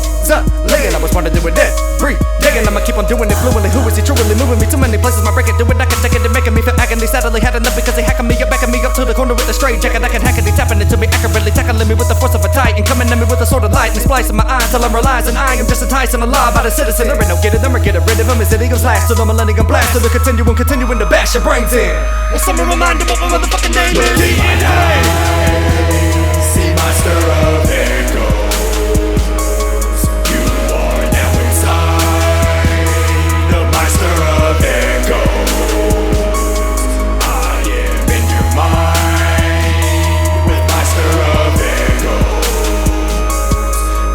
Laying, I was born to do it dead. Breathe, digging, I'ma keep on doing it fluently. Who is he truly moving me? Too many places my break it, do it. I can take it and making me feel agony. Sadly had enough because they hacking me up, backing me up to the corner with a straight jacket. I can hack it, they tapping into me accurately, tackling me with the force of a titan, coming at me with a sword of light and splicing my eyes till I'm realizing I am just enticing a lie by the citizen. There ain't no getting them or getting rid of them. Is it eagles last to the millennium blast? So they're continuing to bash your brains in. Will someone remind them what my motherfucking name is? DNA. See my stir of echoes. You are now inside of my stir of echoes. I am in your mind with my stir of echoes.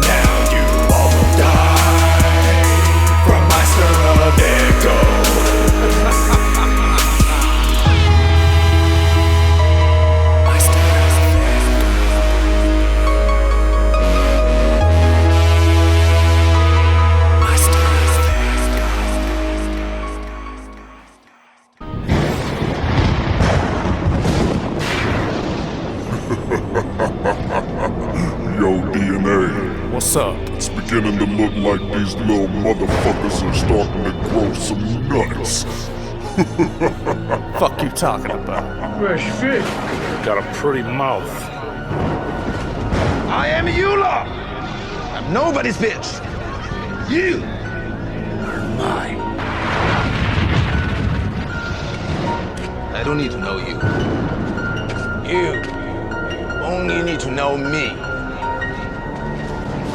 Now you all will die from my stir of echoes. Yo, DNA. What's up? It's beginning to look like these little motherfuckers are starting to grow some nuts. Fuck you talking about? Fresh fish. Got a pretty mouth. I am Eula. I'm nobody's bitch. You are mine. I don't need to know you. You only need to know me.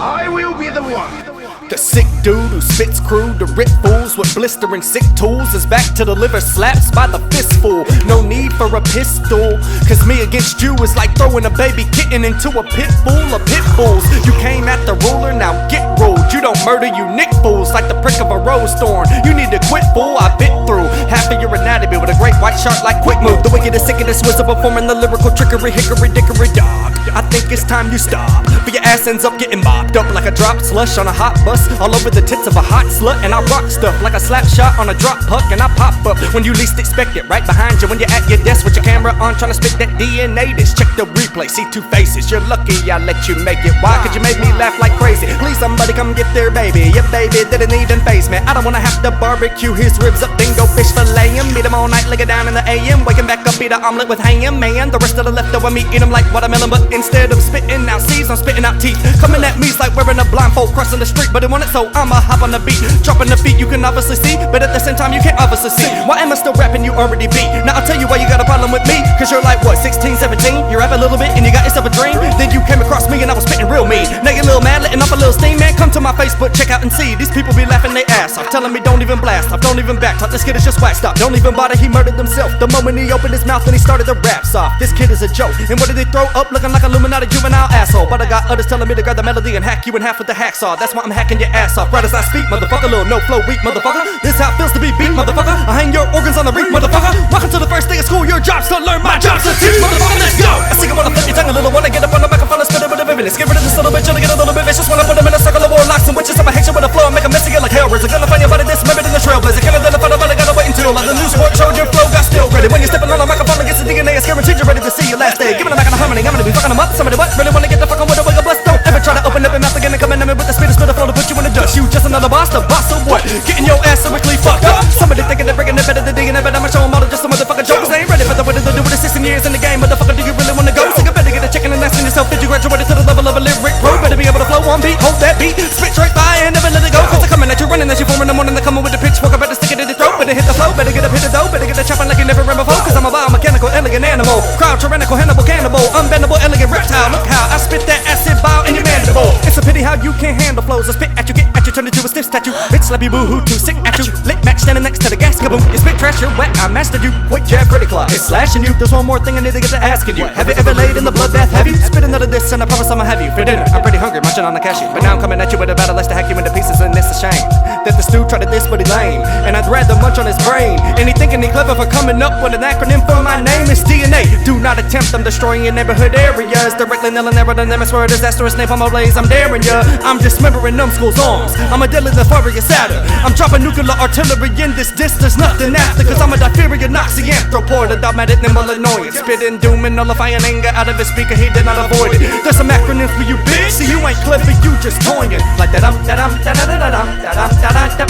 I will be the one. The sick dude who spits crude to rip fools with blistering sick tools is back to deliver slaps by the fistful. No need for a pistol, cause me against you is like throwing a baby kitten into a pit full of pit bulls. You came at the ruler, now get ruled. You don't murder, you nick fools like the prick of a rose thorn. You need to quit, fool, I bit through half of your anatomy with a great white shark like quick move. The wickedest, sickest wizard performing the lyrical trickery, hickory dickory dog. I think it's time you stop, for your ass ends up getting mopped up like a drop slush on a hot bus, all over the tits of a hot slut. And I rock stuff like a slap shot on a drop puck, and I pop up when you least expect it, right behind you when you're at your desk with your camera on trying to spit that DNA dish. Check the replay, see two faces, you're lucky I let you make it. Why? Cause you made me laugh like crazy. Please somebody come get their baby. Your baby didn't even face me. I don't wanna have to barbecue his ribs up, then go fish fillet him. Meet him all night, lay it down in the AM. Waking back up, eat an omelet with hanging man. The rest of the leftover meat, eat him like watermelon. But instead of spitting out seeds, I'm spitting out teeth. Coming at me's like wearing a blindfold crossing the street. But it want it, so I'ma hop on the beat. Dropping the feet, you can obviously see, but at the same time you can't obviously see. Why am I still rapping, you already beat? Now I'll tell you why you got a problem with me. Cause you're like what, 16, 17? You rap a little bit and you got yourself a dream. Then you came across me me and I was spitting real mean. Now you little mad, letting off a little steam, man. Come to my Facebook, check out and see. These people be laughing their ass off, telling me don't even blast off, don't even back talk. This kid is just waxed up, don't even bother, he murdered himself the moment he opened his mouth and he started to rap soft. This kid is a joke, and what did they throw up? Looking like Illuminati juvenile asshole. But I got others telling me to grab the melody and hack you in half with the hacksaw. That's why I'm hacking your ass off right as I speak, motherfucker. Little no flow weak, motherfucker. This how it feels to be beat, motherfucker. I hang your organs on the reek, motherfucker. Welcome to the first day of school, your job's to learn, my job's to teach, motherfucker. Let's go. I sing it when I flip your tongue a little, wanna get up on the microphone and spit it with a vividness. Get rid of this little bitch, to get a little bit vicious. When I put them in a circle of warlocks and witches, I'ma hate you with a flow and make a mess of you like hell. Is it gonna find your body dismembered in the trailblazer? Can't identify nobody, gotta wait until like the news report showed your flow got still ready. When you're stepping on the microphone against the DNA, it's guaranteed you're ready to see your last day. Giving a back on a harmony, I'm gonna be fucking them up. Somebody what? Really wanna get the fucking with a wiggle bust? Don't ever try to open up your mouth again and come in at me with the spit flow to put you in the dust. You just another boss, the boss of what? Getting your ass cyrically fucked up. Somebody thinking they're breaking it better than digging it, but I'ma show them all just some motherfucking jokers. They ain't ready for the way to do with the 16 years in the game. Motherfucker, do you really wanna go? So you better get a chicken and asking yourself, did you graduate to the level of a lyric pro? Better be able to flow on beat, hold that beat, spit straight fire and never let it go. Cause they're coming at you, running as you form in the morning, they're coming with the pitchfork. I better stick it in the throat, better hit the flow, better get up, hit the dough, better get the chopping like you never ran before. Cause I'm a biomechanical, elegant animal, crowd tyrannical, Hannibal, cannibal, unbendable, elegant reptile. Look how I spit that acid bile in your mandible. It's a pity how you can't handle flows. I spit at you, get at you, turn into a stiff statue. Bitch, slap you, boo-hoo, too sick at you. Lit match standing next to the gas kaboom. You spit trash, you're wet, I mastered you. Quick jab, pretty claw, it's slashing you. There's one more thing I need to get to asking you. Have you ever laid in the bloodbath? Have you? Spit another diss and I promise I'ma have you for dinner. I'm pretty hungry, munching on the cashew. But now I'm coming at you with a battle to hack you into pieces, and it's a shame that the stew tried to diss but he lame. And I'd rather munch on his brain. And he thinking he clever for coming up with an acronym for my name. It's DNA. Do not attempt, I'm destroying your neighborhood areas. Directly nailing never the name, I swear disastrous napalm ablaze. I'm daring ya. I'm dismembering numbskull's arms. I'm a deadly nefarious adder. I'm dropping nuclear artillery in this diss. There's nothing after, cause I'm a diphtheria Nazi anthropoid, a dogmatic nimble annoyance. Spitting doom and nullifying anger out of his speaker, he did not avoid it. There's some acronyms for you, bitch. See, you ain't clever, you just toying. Like that,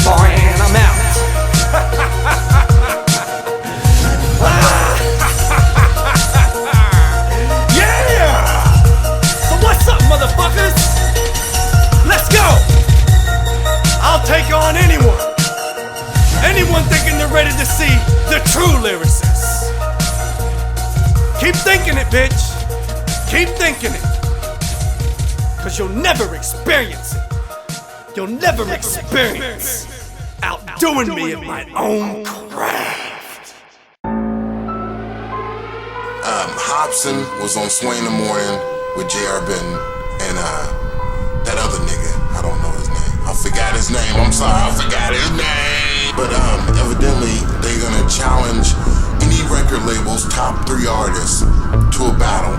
boy, and I'm out. Yeah! So what's up, motherfuckers? Let's go! I'll take on anyone. Anyone thinking they're ready to see the true lyricist. Keep thinking it, bitch. Keep thinking it. Cause you'll never experience it. You'll never experience outdoing me in my own craft. Hobson was on Sway in the Morning with J.R. Benton and that other nigga, I don't know his name. I forgot his name, I'm sorry, I forgot his name. But evidently they're gonna challenge any record label's top 3 artists to a battle,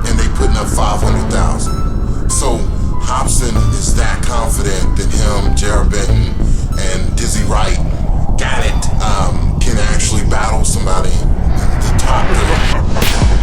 and they putting up $500,000. So Hobson is that confident that him, J.R. Benton, and Dizzy Wright can actually battle somebody at the top.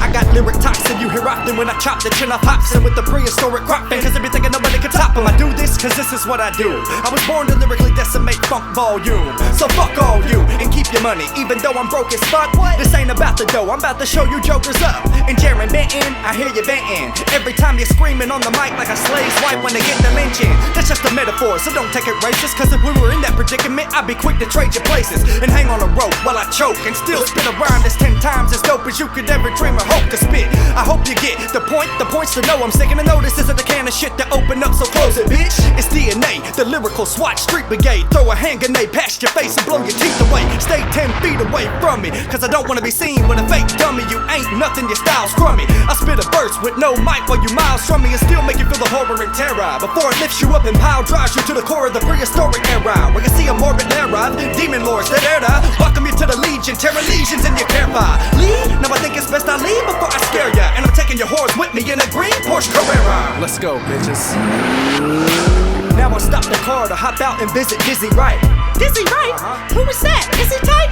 I got lyric toxin, you hear often when I chop the chin off Hobson with the prehistoric crop fan. Cause they be thinking nobody can top him. I do this cause this is what I do. I was born to lyrically decimate funk volume. So fuck all you and keep your money. Even though I'm broke as fuck, this ain't about the dough, I'm about to show you jokers up. And Jaron Benton, I hear you venting every time you're screaming on the mic like a slave's wife when they get the lynching. That's just a metaphor, so don't take it racist. Cause if we were in that predicament, I'd be quick to trade your places and hang on a rope while I choke and still spit a rhyme that's 10 times as dope as you could ever dream or hope to spit. I hope you get the point. The point's to know I'm sick, and I know this isn't the can of shit to open up, so close it, bitch. It's DNA, the lyrical SWAT street brigade. Throw a hand grenade past your face and blow your teeth away. Stay 10 feet away from me, cause I don't wanna be seen with a fake dummy. You ain't nothing, your style's crummy. I spit a verse with no mic while you miles from me and still make you feel the horror and terror before it lifts you up and pile drives you to the core of the prehistoric era, where you see a morbid era, demon lords that era welcome you to the legion, tearing legions in your care fire. Leave? Now I think it's best I leave before I scare ya. And I'm taking your whores with me in a green Porsche Carrera. Let's go, bitches. Now I'll stop the car to hop out and visit Dizzy Wright. Dizzy Wright? Who was that? Is he tight?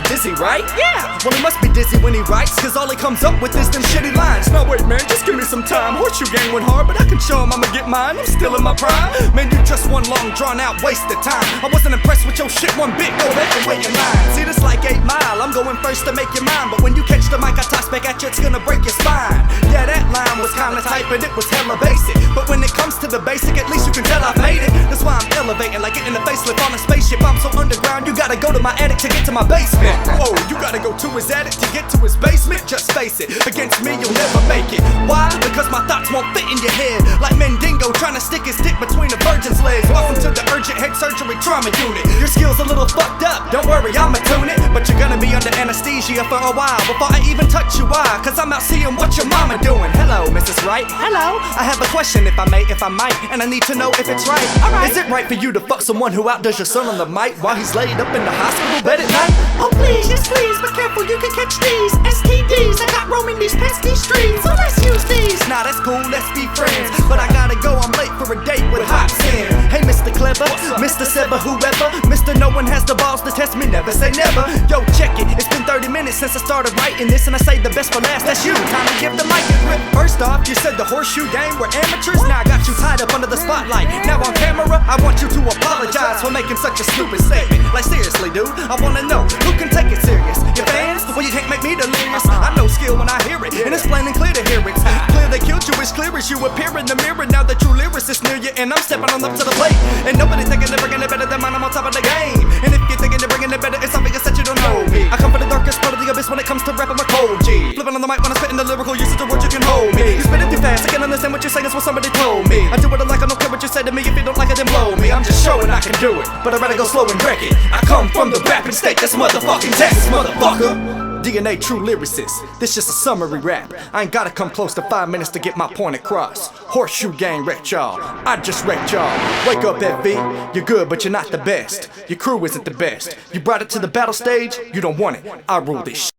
Dizzy Wright? Yeah. Well, he must be dizzy when he writes, cause all he comes up with is them shitty lines. No, wait, man, just give me some time. Horseshoe gang went hard, but I can show him I'ma get mine. I'm still in my prime. Man, you just one long, drawn-out waste of time. I wasn't impressed with your shit one bit. Go back and wait in line. See, this like 8 Mile. I'm going first to make you mine. But when you catch the mic, I toss back at you, it's gonna break your spine. Yeah, that line was kinda tight, but it was hella basic. But when it comes to the basic, at least you can tell I I've made it. That's why I'm elevating, like getting a facelift on a spaceship. I'm so underground, you gotta go to my attic to get to my basement. Whoa, you gotta go to his attic to get to his basement? Just face it, against me you'll never make it. Why? Because my thoughts won't fit in your head. Like Mendingo trying to stick his dick between a virgin's legs. Welcome to the urgent head surgery trauma unit. Your skills a little fucked up, don't worry, I'ma tune it. But you're gonna be under anesthesia for a while before I even touch you. Why? Cause I'm out seeing what your mama doing. Hello, Mrs. Wright. Hello. I have a question if I may, if I might, and I need to know if it's right. Alright. Is it right for you to fuck someone who outdoes your son on the mic while he's laid up in the hospital bed at night? Oh please, yes please, but careful you can catch these STDs I got roaming these pesky streets. So let's use these. Nah, that's cool, let's be friends. But I gotta go, I'm late for a date with Hot Sin. Hey, Mr. Clever, Mr. Seba, whoever, Mr. No one has the balls to test me, never say never. Yo, check it, it's been 30 minutes since I started writing this, and I say the best for last, that's you. Time to give the mic a grip. First off, you said the horseshoe game were amateurs. Now I got you tied up under the spotlight. Now on camera, I want you to apologize for making such a stupid statement. Like seriously, dude, I wanna know who can take it serious. Your fans? Well, you can't make me delirious. I know skill when I hear it, and it's plain and clear to hear it. Clear they killed you, it's clear as you appear in the mirror. Now the true lyricist near you, and I'm stepping on up to the plate. And nobody thinking they're bringing it better than mine, I'm on top of the game. And if you're thinking they're bringing it better, it's obvious that you don't know me. I come from the darkest part of the abyss when it comes to rap, I'm a cold G. Flipping on the mic when I'm spitting the lyrical usage of words you can hold me. You spit it too fast, I can't understand what you're saying, it's what somebody told me. I do what I like, I don't care what you say to me. If you don't like it, then blow me. I'm just showing I can do it, but I'd rather go slow and wreck it. I come from the rapping state, that's motherfucking Texas, motherfucker. DNA true lyricist, this just a summary rap. I ain't gotta come close to 5 minutes to get my point across. Horseshoe gang wrecked y'all, I just wrecked y'all. Wake up FV, you're good but you're not the best. Your crew isn't the best. You brought it to the battle stage, you don't want it. I rule this shit.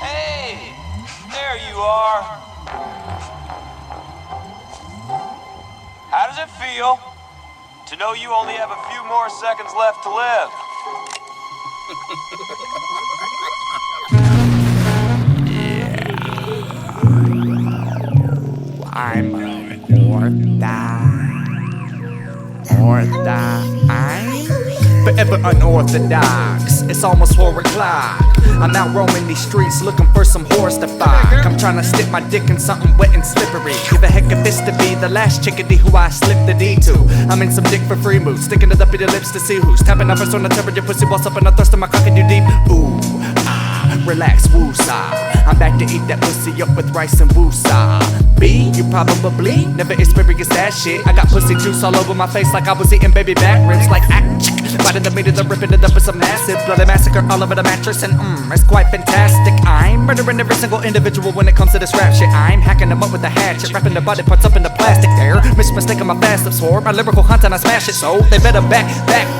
Hey, there you are. How does it feel to know you only have a few more seconds left to live? I'm forever unorthodox. It's almost 4 o'clock. I'm out roaming these streets looking for some horse to fuck. I'm trying to stick my dick in something wet and slippery. Give a heck of this to be the last chickadee who I slipped the D to. I'm in some dick for free mood, sticking it up in your lips to see who's tapping up on the temper your pussy while supping a thirst in my cock and you deep. Ooh, ah, relax, woosah. I'm back to eat that pussy up with rice and woosah. B, you probably never experienced that shit. I got pussy juice all over my face like I was eating baby back ribs. Like biting the meat of the ripping it up with some massive bloody massacre all over the mattress. And it's quite fantastic. I'm murdering every single individual when it comes to this rap shit. I'm hacking them up with a hatchet, wrapping their body parts up in the plastic there. Mistaking my fast lips for my lyrical content, I smash it. So they better back,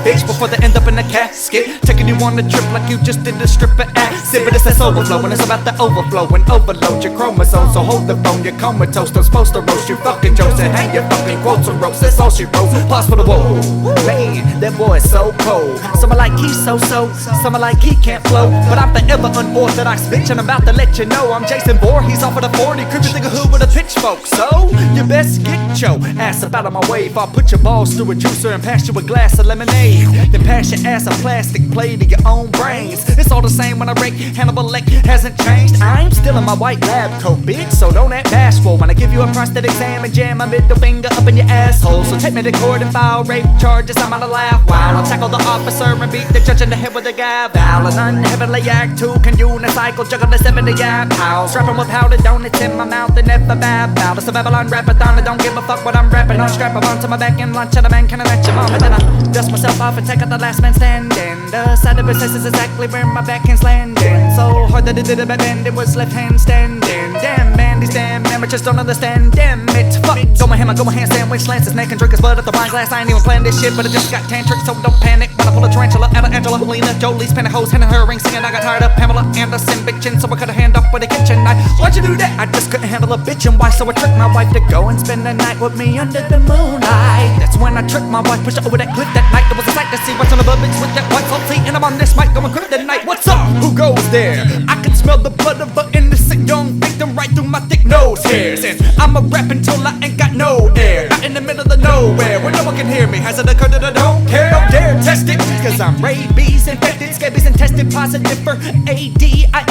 bitch, before they end up in a casket. Taking you on a trip like you just did a stripper acid. But it's that overflow when it's about to overflow and overload your chromosomes. So hold the phone, you're comatose. I'm supposed to roast you fucking jokes and hang your fucking quotes and ropes. That's all she wrote. Pause for the whoa. Man, that boy is so cold. Some are like he's so-so, some are like he can't flow. But I'm forever unorthodox, bitch, and I'm about to let you know I'm Jason Voorhees off of the 40, creepy nigga hood with a pitchfork. So, you best get your ass up out of my way if I put your balls through a juicer and pass you a glass of lemonade. Then pass your ass a plastic plate to your own brains. It's all the same when I rake, Hannibal Lake hasn't changed. I'm still in my white lab coat, bitch, so don't act bashful when I give you a prostate exam and jam my middle finger up in your asshole. So take me to court and file rape charges, I'm out of laugh while I tackle the officer and beat the judge in the head with a gavel. An unheavenly act 2 can unicycle, juggle the 70 pounds. Strapping with powder donuts in my mouth and never bab out. It's a Babylon rapathon, I don't give a fuck what I'm rapping on. Strap them onto my back and lunch at a man, can I let you mom? And then I dust myself off and take out the last man standing. The side of his face is exactly where my backhand's landing. So hard that it did it back then, it was left hand standing. Damn man, these damn amateurs don't understand. Damn it, fuck. Go my handstand, which slants his neck and drink his blood at the wine glass. I ain't even playing this shit, but it just got tantric, so don't panic. When I pull a tarantula out of Angela, Helena, Jolie's pantyhose, handing her a ring, singing I got tired of Pamela Anderson bitchin', so I cut her hand off with a kitchen knife. Why'd you do that? I just couldn't handle a bitchin'. Why? So I tricked my wife to go and spend the night with me under the moonlight. That's when I tricked my wife, pushed her over that cliff that night. There was a sight to see what's on the bitch with that white salty, and I'm on this mic going grip that night. What's up? Who goes there? I can smell the blood of an innocent young victim right through my thick nose hairs. And I'ma rap until I ain't got no air. Out in the middle of nowhere where no one can hear me. Has it occurred that I don't care? Don't dare test it, cause I'm rabies infected, scabies and tested positive for AIDS.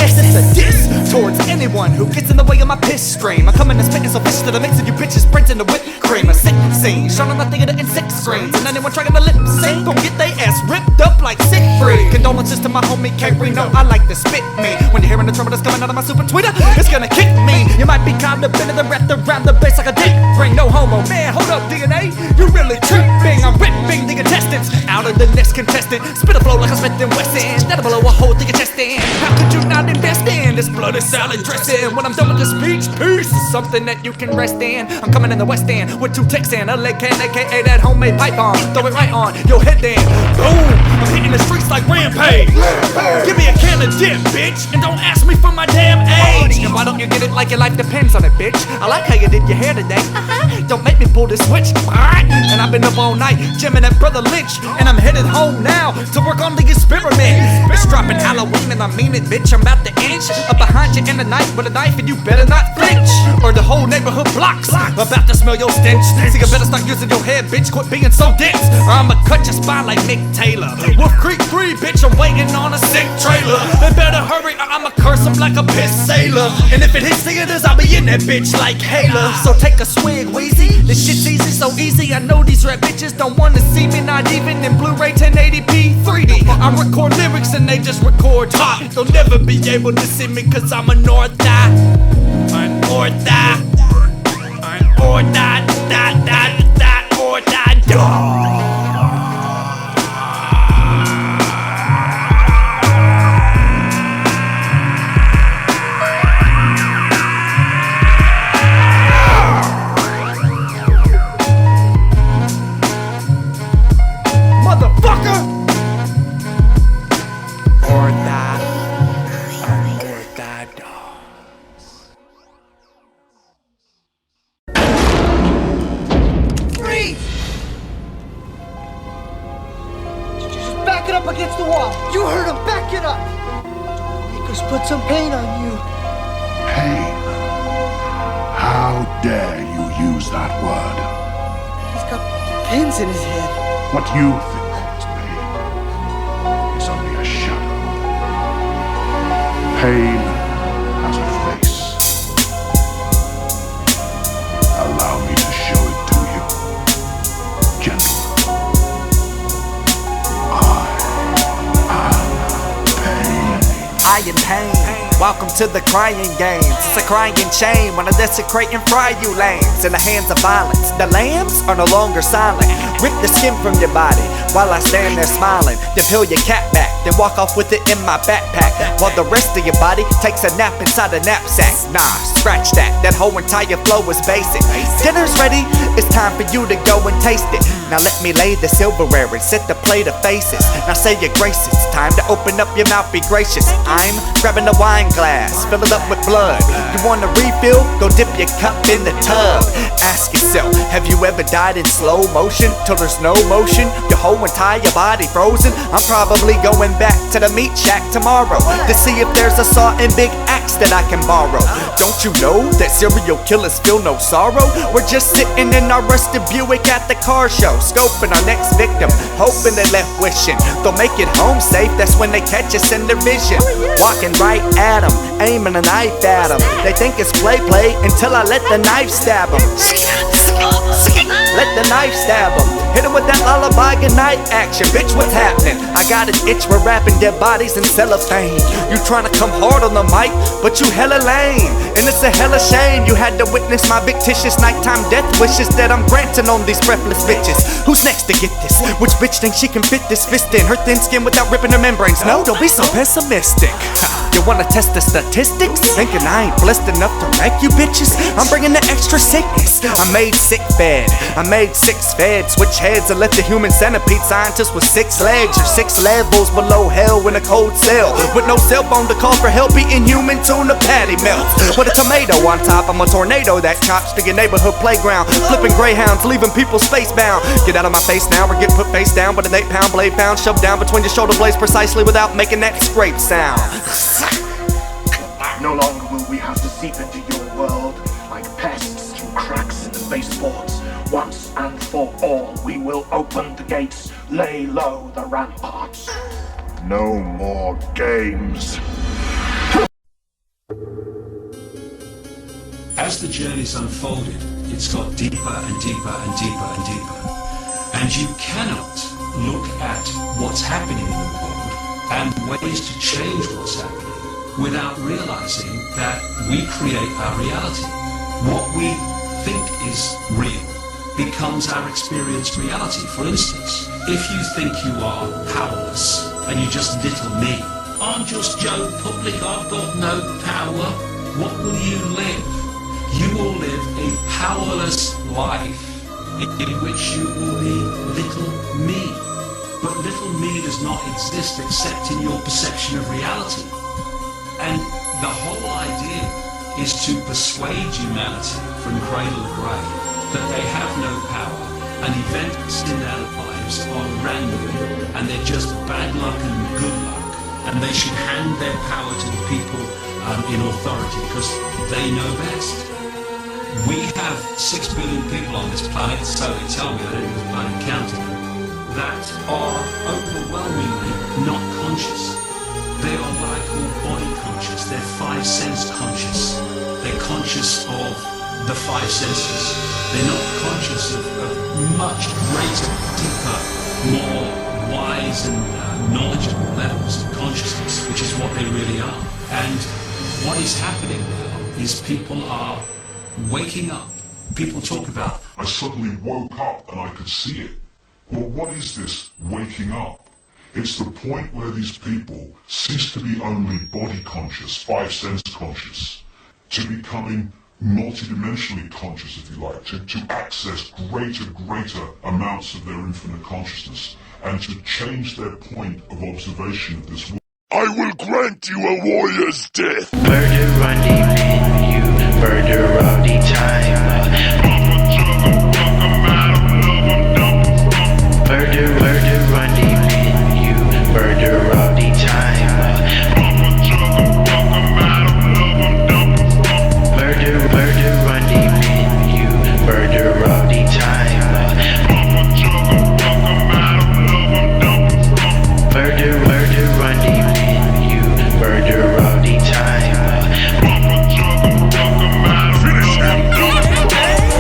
It's a diss towards anyone who gets in the way of my piss stream. I'm coming and spitting so vicious that I'm mixing you bitches printing the whipped cream. A sick scene, showing my theater in 6 screens. And anyone trying to lip sync gon' get they ass ripped up like sick free. Condolences to my homie k-rino, I like to spit me. When you're hearing the trumpet that's coming out of my super tweeter, it's gonna kick me. You might be caught up into the wrapped around the base like a dick ring. No homo, man, hold up DNA, you really tripping. I'm ripping the contestants out of the next contestant. Spit a flow like a Smith and Wesson, that'll blow a hole through your chest in. How could you not invest in this bloody salad dressing? When I'm done with the speech, peace is something that you can rest in. I'm coming in the West End with 2 texts and a leg can, aka that homemade pipe bomb. Throw it right on your head then. Boom! I'm hitting the streets like Rampage. Give me a can of dip, bitch, and don't ask me for my damn age. And why don't you get it like your life depends on it, bitch? I like how you did your hair today. Don't make me pull this switch. And I've been up all night jamming that Brother Lynch, and I'm headed home now to work on the experiment. It's dropping Halloween and I mean it, bitch. I'm about to inch up behind you in the night with a knife, and you better not flinch, or the whole neighborhood blocks about to smell your stench. So you better start using your head, bitch. Quit being so dense, or I'ma cut your spine like Mick Taylor. Wolf Creek 3, bitch. I'm waiting on a sick trailer. They better hurry or I'ma curse him like a piss sailor. And if it hits theaters, I'll be in that bitch like Halo. So take a swig, Wheezy. This shit's easy, so easy. I know these rap bitches don't wanna see me, not even in Blu-ray 1080p 3D. I record lyrics and they just record talk. They'll never be able to see me cause I'm an orthodox. Back it up against the wall. You heard him. Back it up. Make us put some paint on you. Pain. How dare you use that word? He's got pins in his head. What you think is pain is only a shadow. Pain has a face. Allow me to show it to you. Gentlemen. I am pain. Welcome to the crying games. It's a crying chain when I desecrate and fry you lames in the hands of violence. The lambs are no longer silent. Rip the skin from your body while I stand there smiling. Then peel your cat back, then walk off with it in my backpack, while the rest of your body takes a nap inside a knapsack. Nah, scratch that. That whole entire flow is basic. Dinner's ready. It's time for you to go and taste it. Now let me lay the silverware and set the plate of faces. Now say your graces. Time to open up your mouth, be gracious. I'm grabbing a wine glass, fill it up with blood. You want a refill? Go dip your cup in the tub. Ask yourself, have you ever died in slow motion till there's no motion? Your whole entire body frozen? I'm probably going back to the meat shack tomorrow to see if there's a saw and big axe that I can borrow. Don't you know that serial killers feel no sorrow? We're just sitting in our rusted Buick at the car show, scoping our next victim, hoping they left wishing they'll make it home safe. That's when they catch us in their vision. Walking right at them, aiming a knife at them. They think it's play until I let the knife stab them. Let the knife stab them. Hit them with that lullaby goodnight action. Bitch, what's happening? I got an itch for rapping dead bodies in cellophane. You tryna come hard on the mic, but you hella lame. And it's a hella shame you had to witness my fictitious nighttime death wishes that I'm granting on these breathless bitches. Who's next to get this? Which bitch thinks she can fit this fist in her thin skin without ripping her membranes? No, don't be so pessimistic. You wanna test the statistics? Thinking I ain't blessed enough to wreck you bitches? I'm bringing the extra sickness. I made sick fed. I made 6 feds switch heads and let the human centipede scientist with 6 legs or 6 levels below hell in a cold cell with no cell phone to call for help, eating human tuna patty melts with a tomato on top. I'm a tornado that chops to your neighborhood playground, flipping greyhounds, leaving people spacebound. Get out of my face now or get put face down with an 8-pound blade found shoved down between your shoulder blades precisely without making that scrape sound. No longer will we have to seep into your world like pests through cracks in the baseboards. Once and for all, we will open the gates, lay low the ramparts. No more games. As the journey's unfolded, it's got deeper and deeper and deeper and deeper. And you cannot look at what's happening in the world and ways to change what's happening without realizing that we create our reality. What we think is real becomes our experienced reality. For instance, if you think you are powerless and you just little me, I'm just Joe Public, I've got no power, what will you live? You will live a powerless life in which you will be little me. But little me does not exist except in your perception of reality. And the whole idea is to persuade humanity from cradle to grave that they have no power and events in their lives are random and they're just bad luck and good luck, and they should hand their power to the people in authority because they know best. We have 6 billion people on this planet, so they tell me, I didn't even bloody count them, that are overwhelmingly not conscious. They are what I call body conscious. They're 5 sense conscious. They're conscious of the 5 senses. They're not conscious of much greater, deeper, more wise and knowledgeable levels of consciousness, which is what they really are. And what is happening now is people are waking up. People talk about, I suddenly woke up and I could see it. Well, what is this waking up? It's the point where these people cease to be only body conscious, 5 sense conscious, to becoming multidimensionally conscious, if you like, to access greater amounts of their infinite consciousness, and to change their point of observation of this world. I will grant you a warrior's death! Murder Rundy Man, you murder all the time. Murder Rundy Man, you murder all the time. Murder Rundy Man, you murder all the time. Murder Rundy Man, you murder all the time.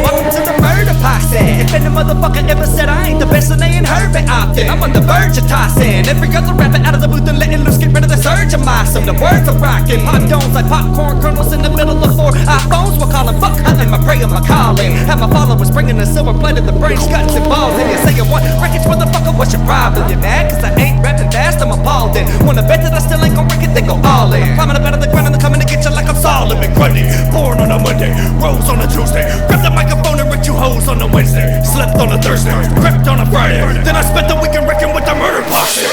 Welcome to the murder posse. If any motherfucker ever said I ain't the best, then they ain't heard me often. I'm on the verge of tossing every other rapper out of the booth and letting loose, get rid of the surge of myself. The words are rocking, hot domes like popcorn kernels in the middle of 4 iPhones. We're calling fuck hunting, my prey, my calling. Have my followers bringing the silver plate of the brains, guts and balls. And you say you want records, motherfucker, what's your problem? You mad? Cause I ain't rapping fast, I'm appalled. Wanna bet that I still ain't gon' wreck it, then go all in. Climbing up out of the ground and they're coming to get you like I'm Solomon Grundy. Born on a Monday, rose on a Tuesday. Grab the microphone and wreck you hoes on a Wednesday. Slept on a Thursday, crept on a Friday. Then I spent the weekend wrecking with the murder posse.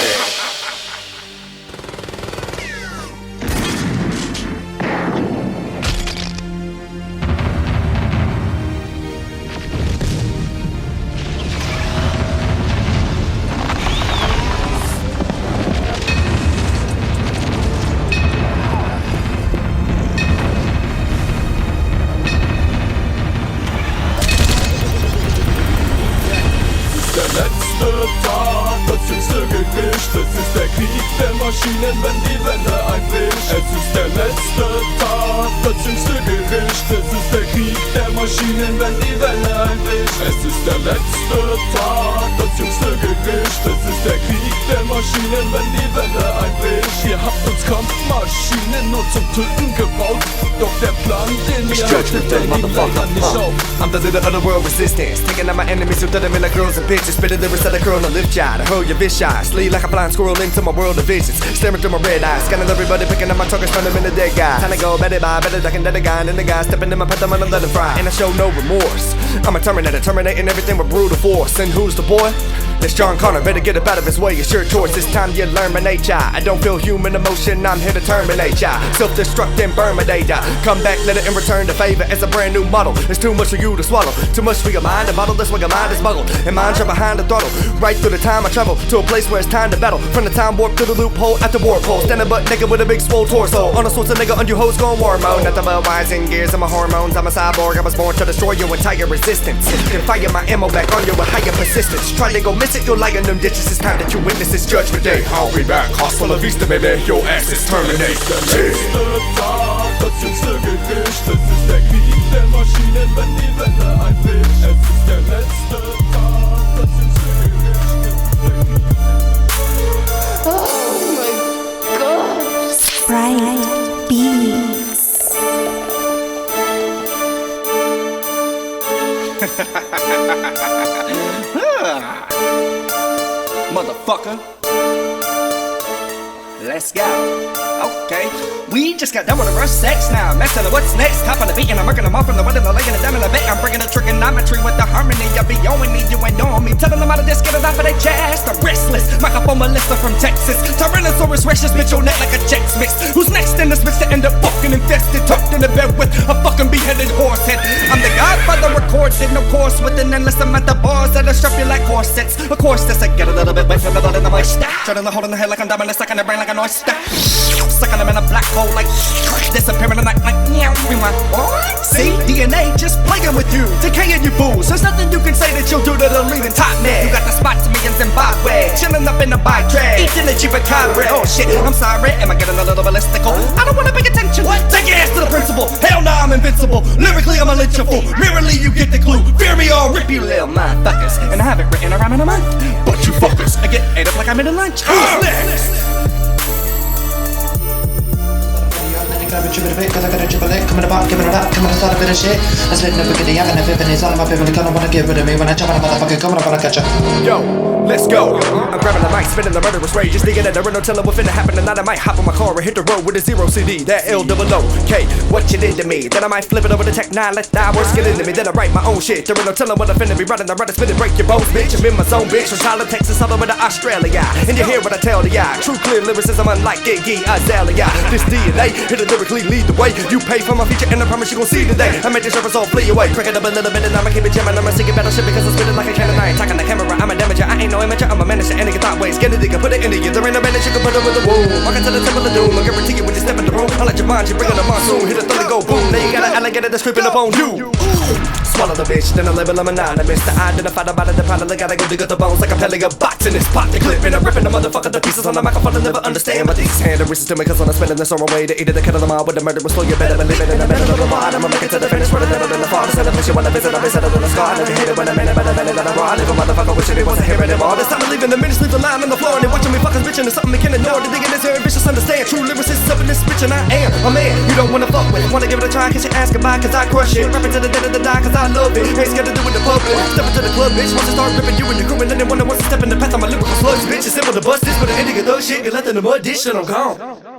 Wenn die Welle einbricht. Es ist der letzte Tag, das jüngste Gericht. Es ist der Krieg der Maschinen, wenn die Welle einbricht. Es ist der letzte Tag, das jüngste Gericht. Es ist der Krieg der Maschinen, wenn die Welle einbricht. Ihr habt uns Kampfmaschinen nur zum Töten gebaut. Doch der Plan, den ihr hattet, der ging leider nicht auf. I'm the leader of the world resistance, taking out my enemies who threaten me like girls and bitches. Spitting lyrics at a curl and lift shot. I hurl your vicious, lead like a blind squirrel into my world of visions. Staring through my red eyes, scanning everybody, picking up my tongue and turning them into dead guys. Time to go better by better ducking the guy, and the guy stepping in my path, I'm gonna let him fry. And I show no remorse. I'm a Terminator, terminating everything with brutal force. And who's the boy? This John Connor, better get up out of his way. It's your choice, this time you learn my nature. I don't feel human emotion, I'm here to terminate ya. Self-destruct and burminate ya. Come back, let it in return the favor as a brand new model. It's too much for you to swallow, too much for your mind to bottle. This way your mind is buggled, and mine's right behind the throttle. Right through the time I travel to a place where it's time to battle. From the time warp to the loophole at the warp hole. Standing butt naked with a big swole torso. On a sorts of nigga on you hoes going war mode. Nothing but wires and gears and my hormones. I'm a cyborg, I was born to destroy your entire resistance. Then fire my ammo back on you with higher persistence. Try to they go miss it, you'll lie in them ditches. It's time that you witness this judgment day. I'll be back, hasta la vista, baby, your ass is terminated. Das jüngste Gericht, es ist der Krieg der Maschinen, wenn die Welle einbricht. Es ist der letzte Tag, das jüngste Gericht, Oh my god. Sprite Beats. Motherfucker. Let's go. Okay. We just got done with the rush sex now. Messing with what's next. Top on the beat and I'm working them off from the one and the leg and the down in the back. I'm bringing the trigonometry with the harmony. I'll be owing me, you ain't knowing me. Telling them how to just get it off of their chest. I'm restless. Microphone Melissa from Texas. Tyrannosaurus Rex just bitch your neck like a Chex Mix. Who's next in this bitch to end up fucking infested? Tucked in the bed with a fucking beheaded horse head. I'm the godfather recorded, no course with an endless amount of bars that'll strap you like corsets. Of course, this I get a little bit wet from the blood in the moist. Trying to hold in the head like I'm diamond, stuck in the brain like an oyster. Sucking them in a black hole like disappearing in the night like meow. See, DNA just playing with you, decaying you fools. There's nothing you can say that you'll do that'll leave it top man. You got the spots to me in Zimbabwe, chilling up in the bike track, eating the cheaper cabaret. Oh shit, I'm sorry, am I getting a little ballistical? I don't wanna pay attention. What? Take your ass to the principal. Hell nah, I'm invincible. Lyrically, I'm a lynchable. Merely, you get the clue. Fear me or rip you little motherfuckers. And I haven't written a rhyme in a month. But you fuckers, I get ate up like I'm in a lunch. Who's next? Grab a dribble a bit, cause I got a dribble it. Coming about, giving it up, coming to start a bit of shit. I slip never get the young and the fifth, and it's all of my people. They don't wanna get rid of me when I jump on a motherfucker. Coming up, I catch ya. Yo, let's go. I'm grabbing the mic, spinning the murderous rage. Just digging at the no telling what's finna happen tonight. I might hop on my car and hit the road with a 0 CD. That L-O-O-K, what you did to me. Then I might flip it over to Tech 9, let that words get into me. Then I write my own shit. There ain't no telling what I'm finna be running. I run it, spin it, break your bones, bitch. I'm in my zone, bitch. From Tyler, Texas, all the way to Australia. And you hear what I tell ya. True, clear lyricism, unlike Iggy Azalea. This DNA, hit it lyrically, lead the way. You pay for my feature and I promise you gon' see today. I made this reference all flee away. Crank it up a little bit and I'ma keep it jamming. I'ma sing it battleship because I spit it like a cannon. I ain't talking the camera, I'm a damager. I ain't no amateur, I'm a manager. And nigga thought ways, get it, nigga, put it in the year. There ain't no bandage, you can put it with a womb. Walking to the temple of doom, I guarantee you when you step in the room. I'll let your mind, you bring on the monsoon. Hit a thunder, go boom. Now you got an alligator that's creeping up on you. Swallow the bitch, then I label I'm anonymous. To identify the body, the product, I gotta go dig up the bones like I'm pelling a box in this pot. The clip and I'm ripping the motherfucker to pieces on the microphone. I never understand, but these hand and to me cause when I'm spinning this on my way to eat it, the cut of the mile with the murder was slow. You better believe it in the middle of the bar. I'ma make it to the finish, rather than the fall. Instead of place you wanna visit, I'll be settled in the scar. I never hit it when I'm in it, but I'm in it, and I'm raw. I live a motherfucker wishing it wasn't here anymore. This time I'm leaving the minutes, leave the line on the floor. And they watching me fuckers bitching, it's something they can't ignore. The digging is very vicious, understand. True lyricist up in this bitch, and I am a man you don't wanna fuck with. Wanna give it a try, cause you ask goodbye, cause I crush it. Rapping to the dead of the die, cause I love it. Ain't scared to do it in public. Step into the club, bitch. Once I start ripping you and your crew, and then anyone that wants to step in the path of my lyrical slugs, bitch. It's simple to bust this, but the ending of thug shit, get left in the mud dish, and I'm gone.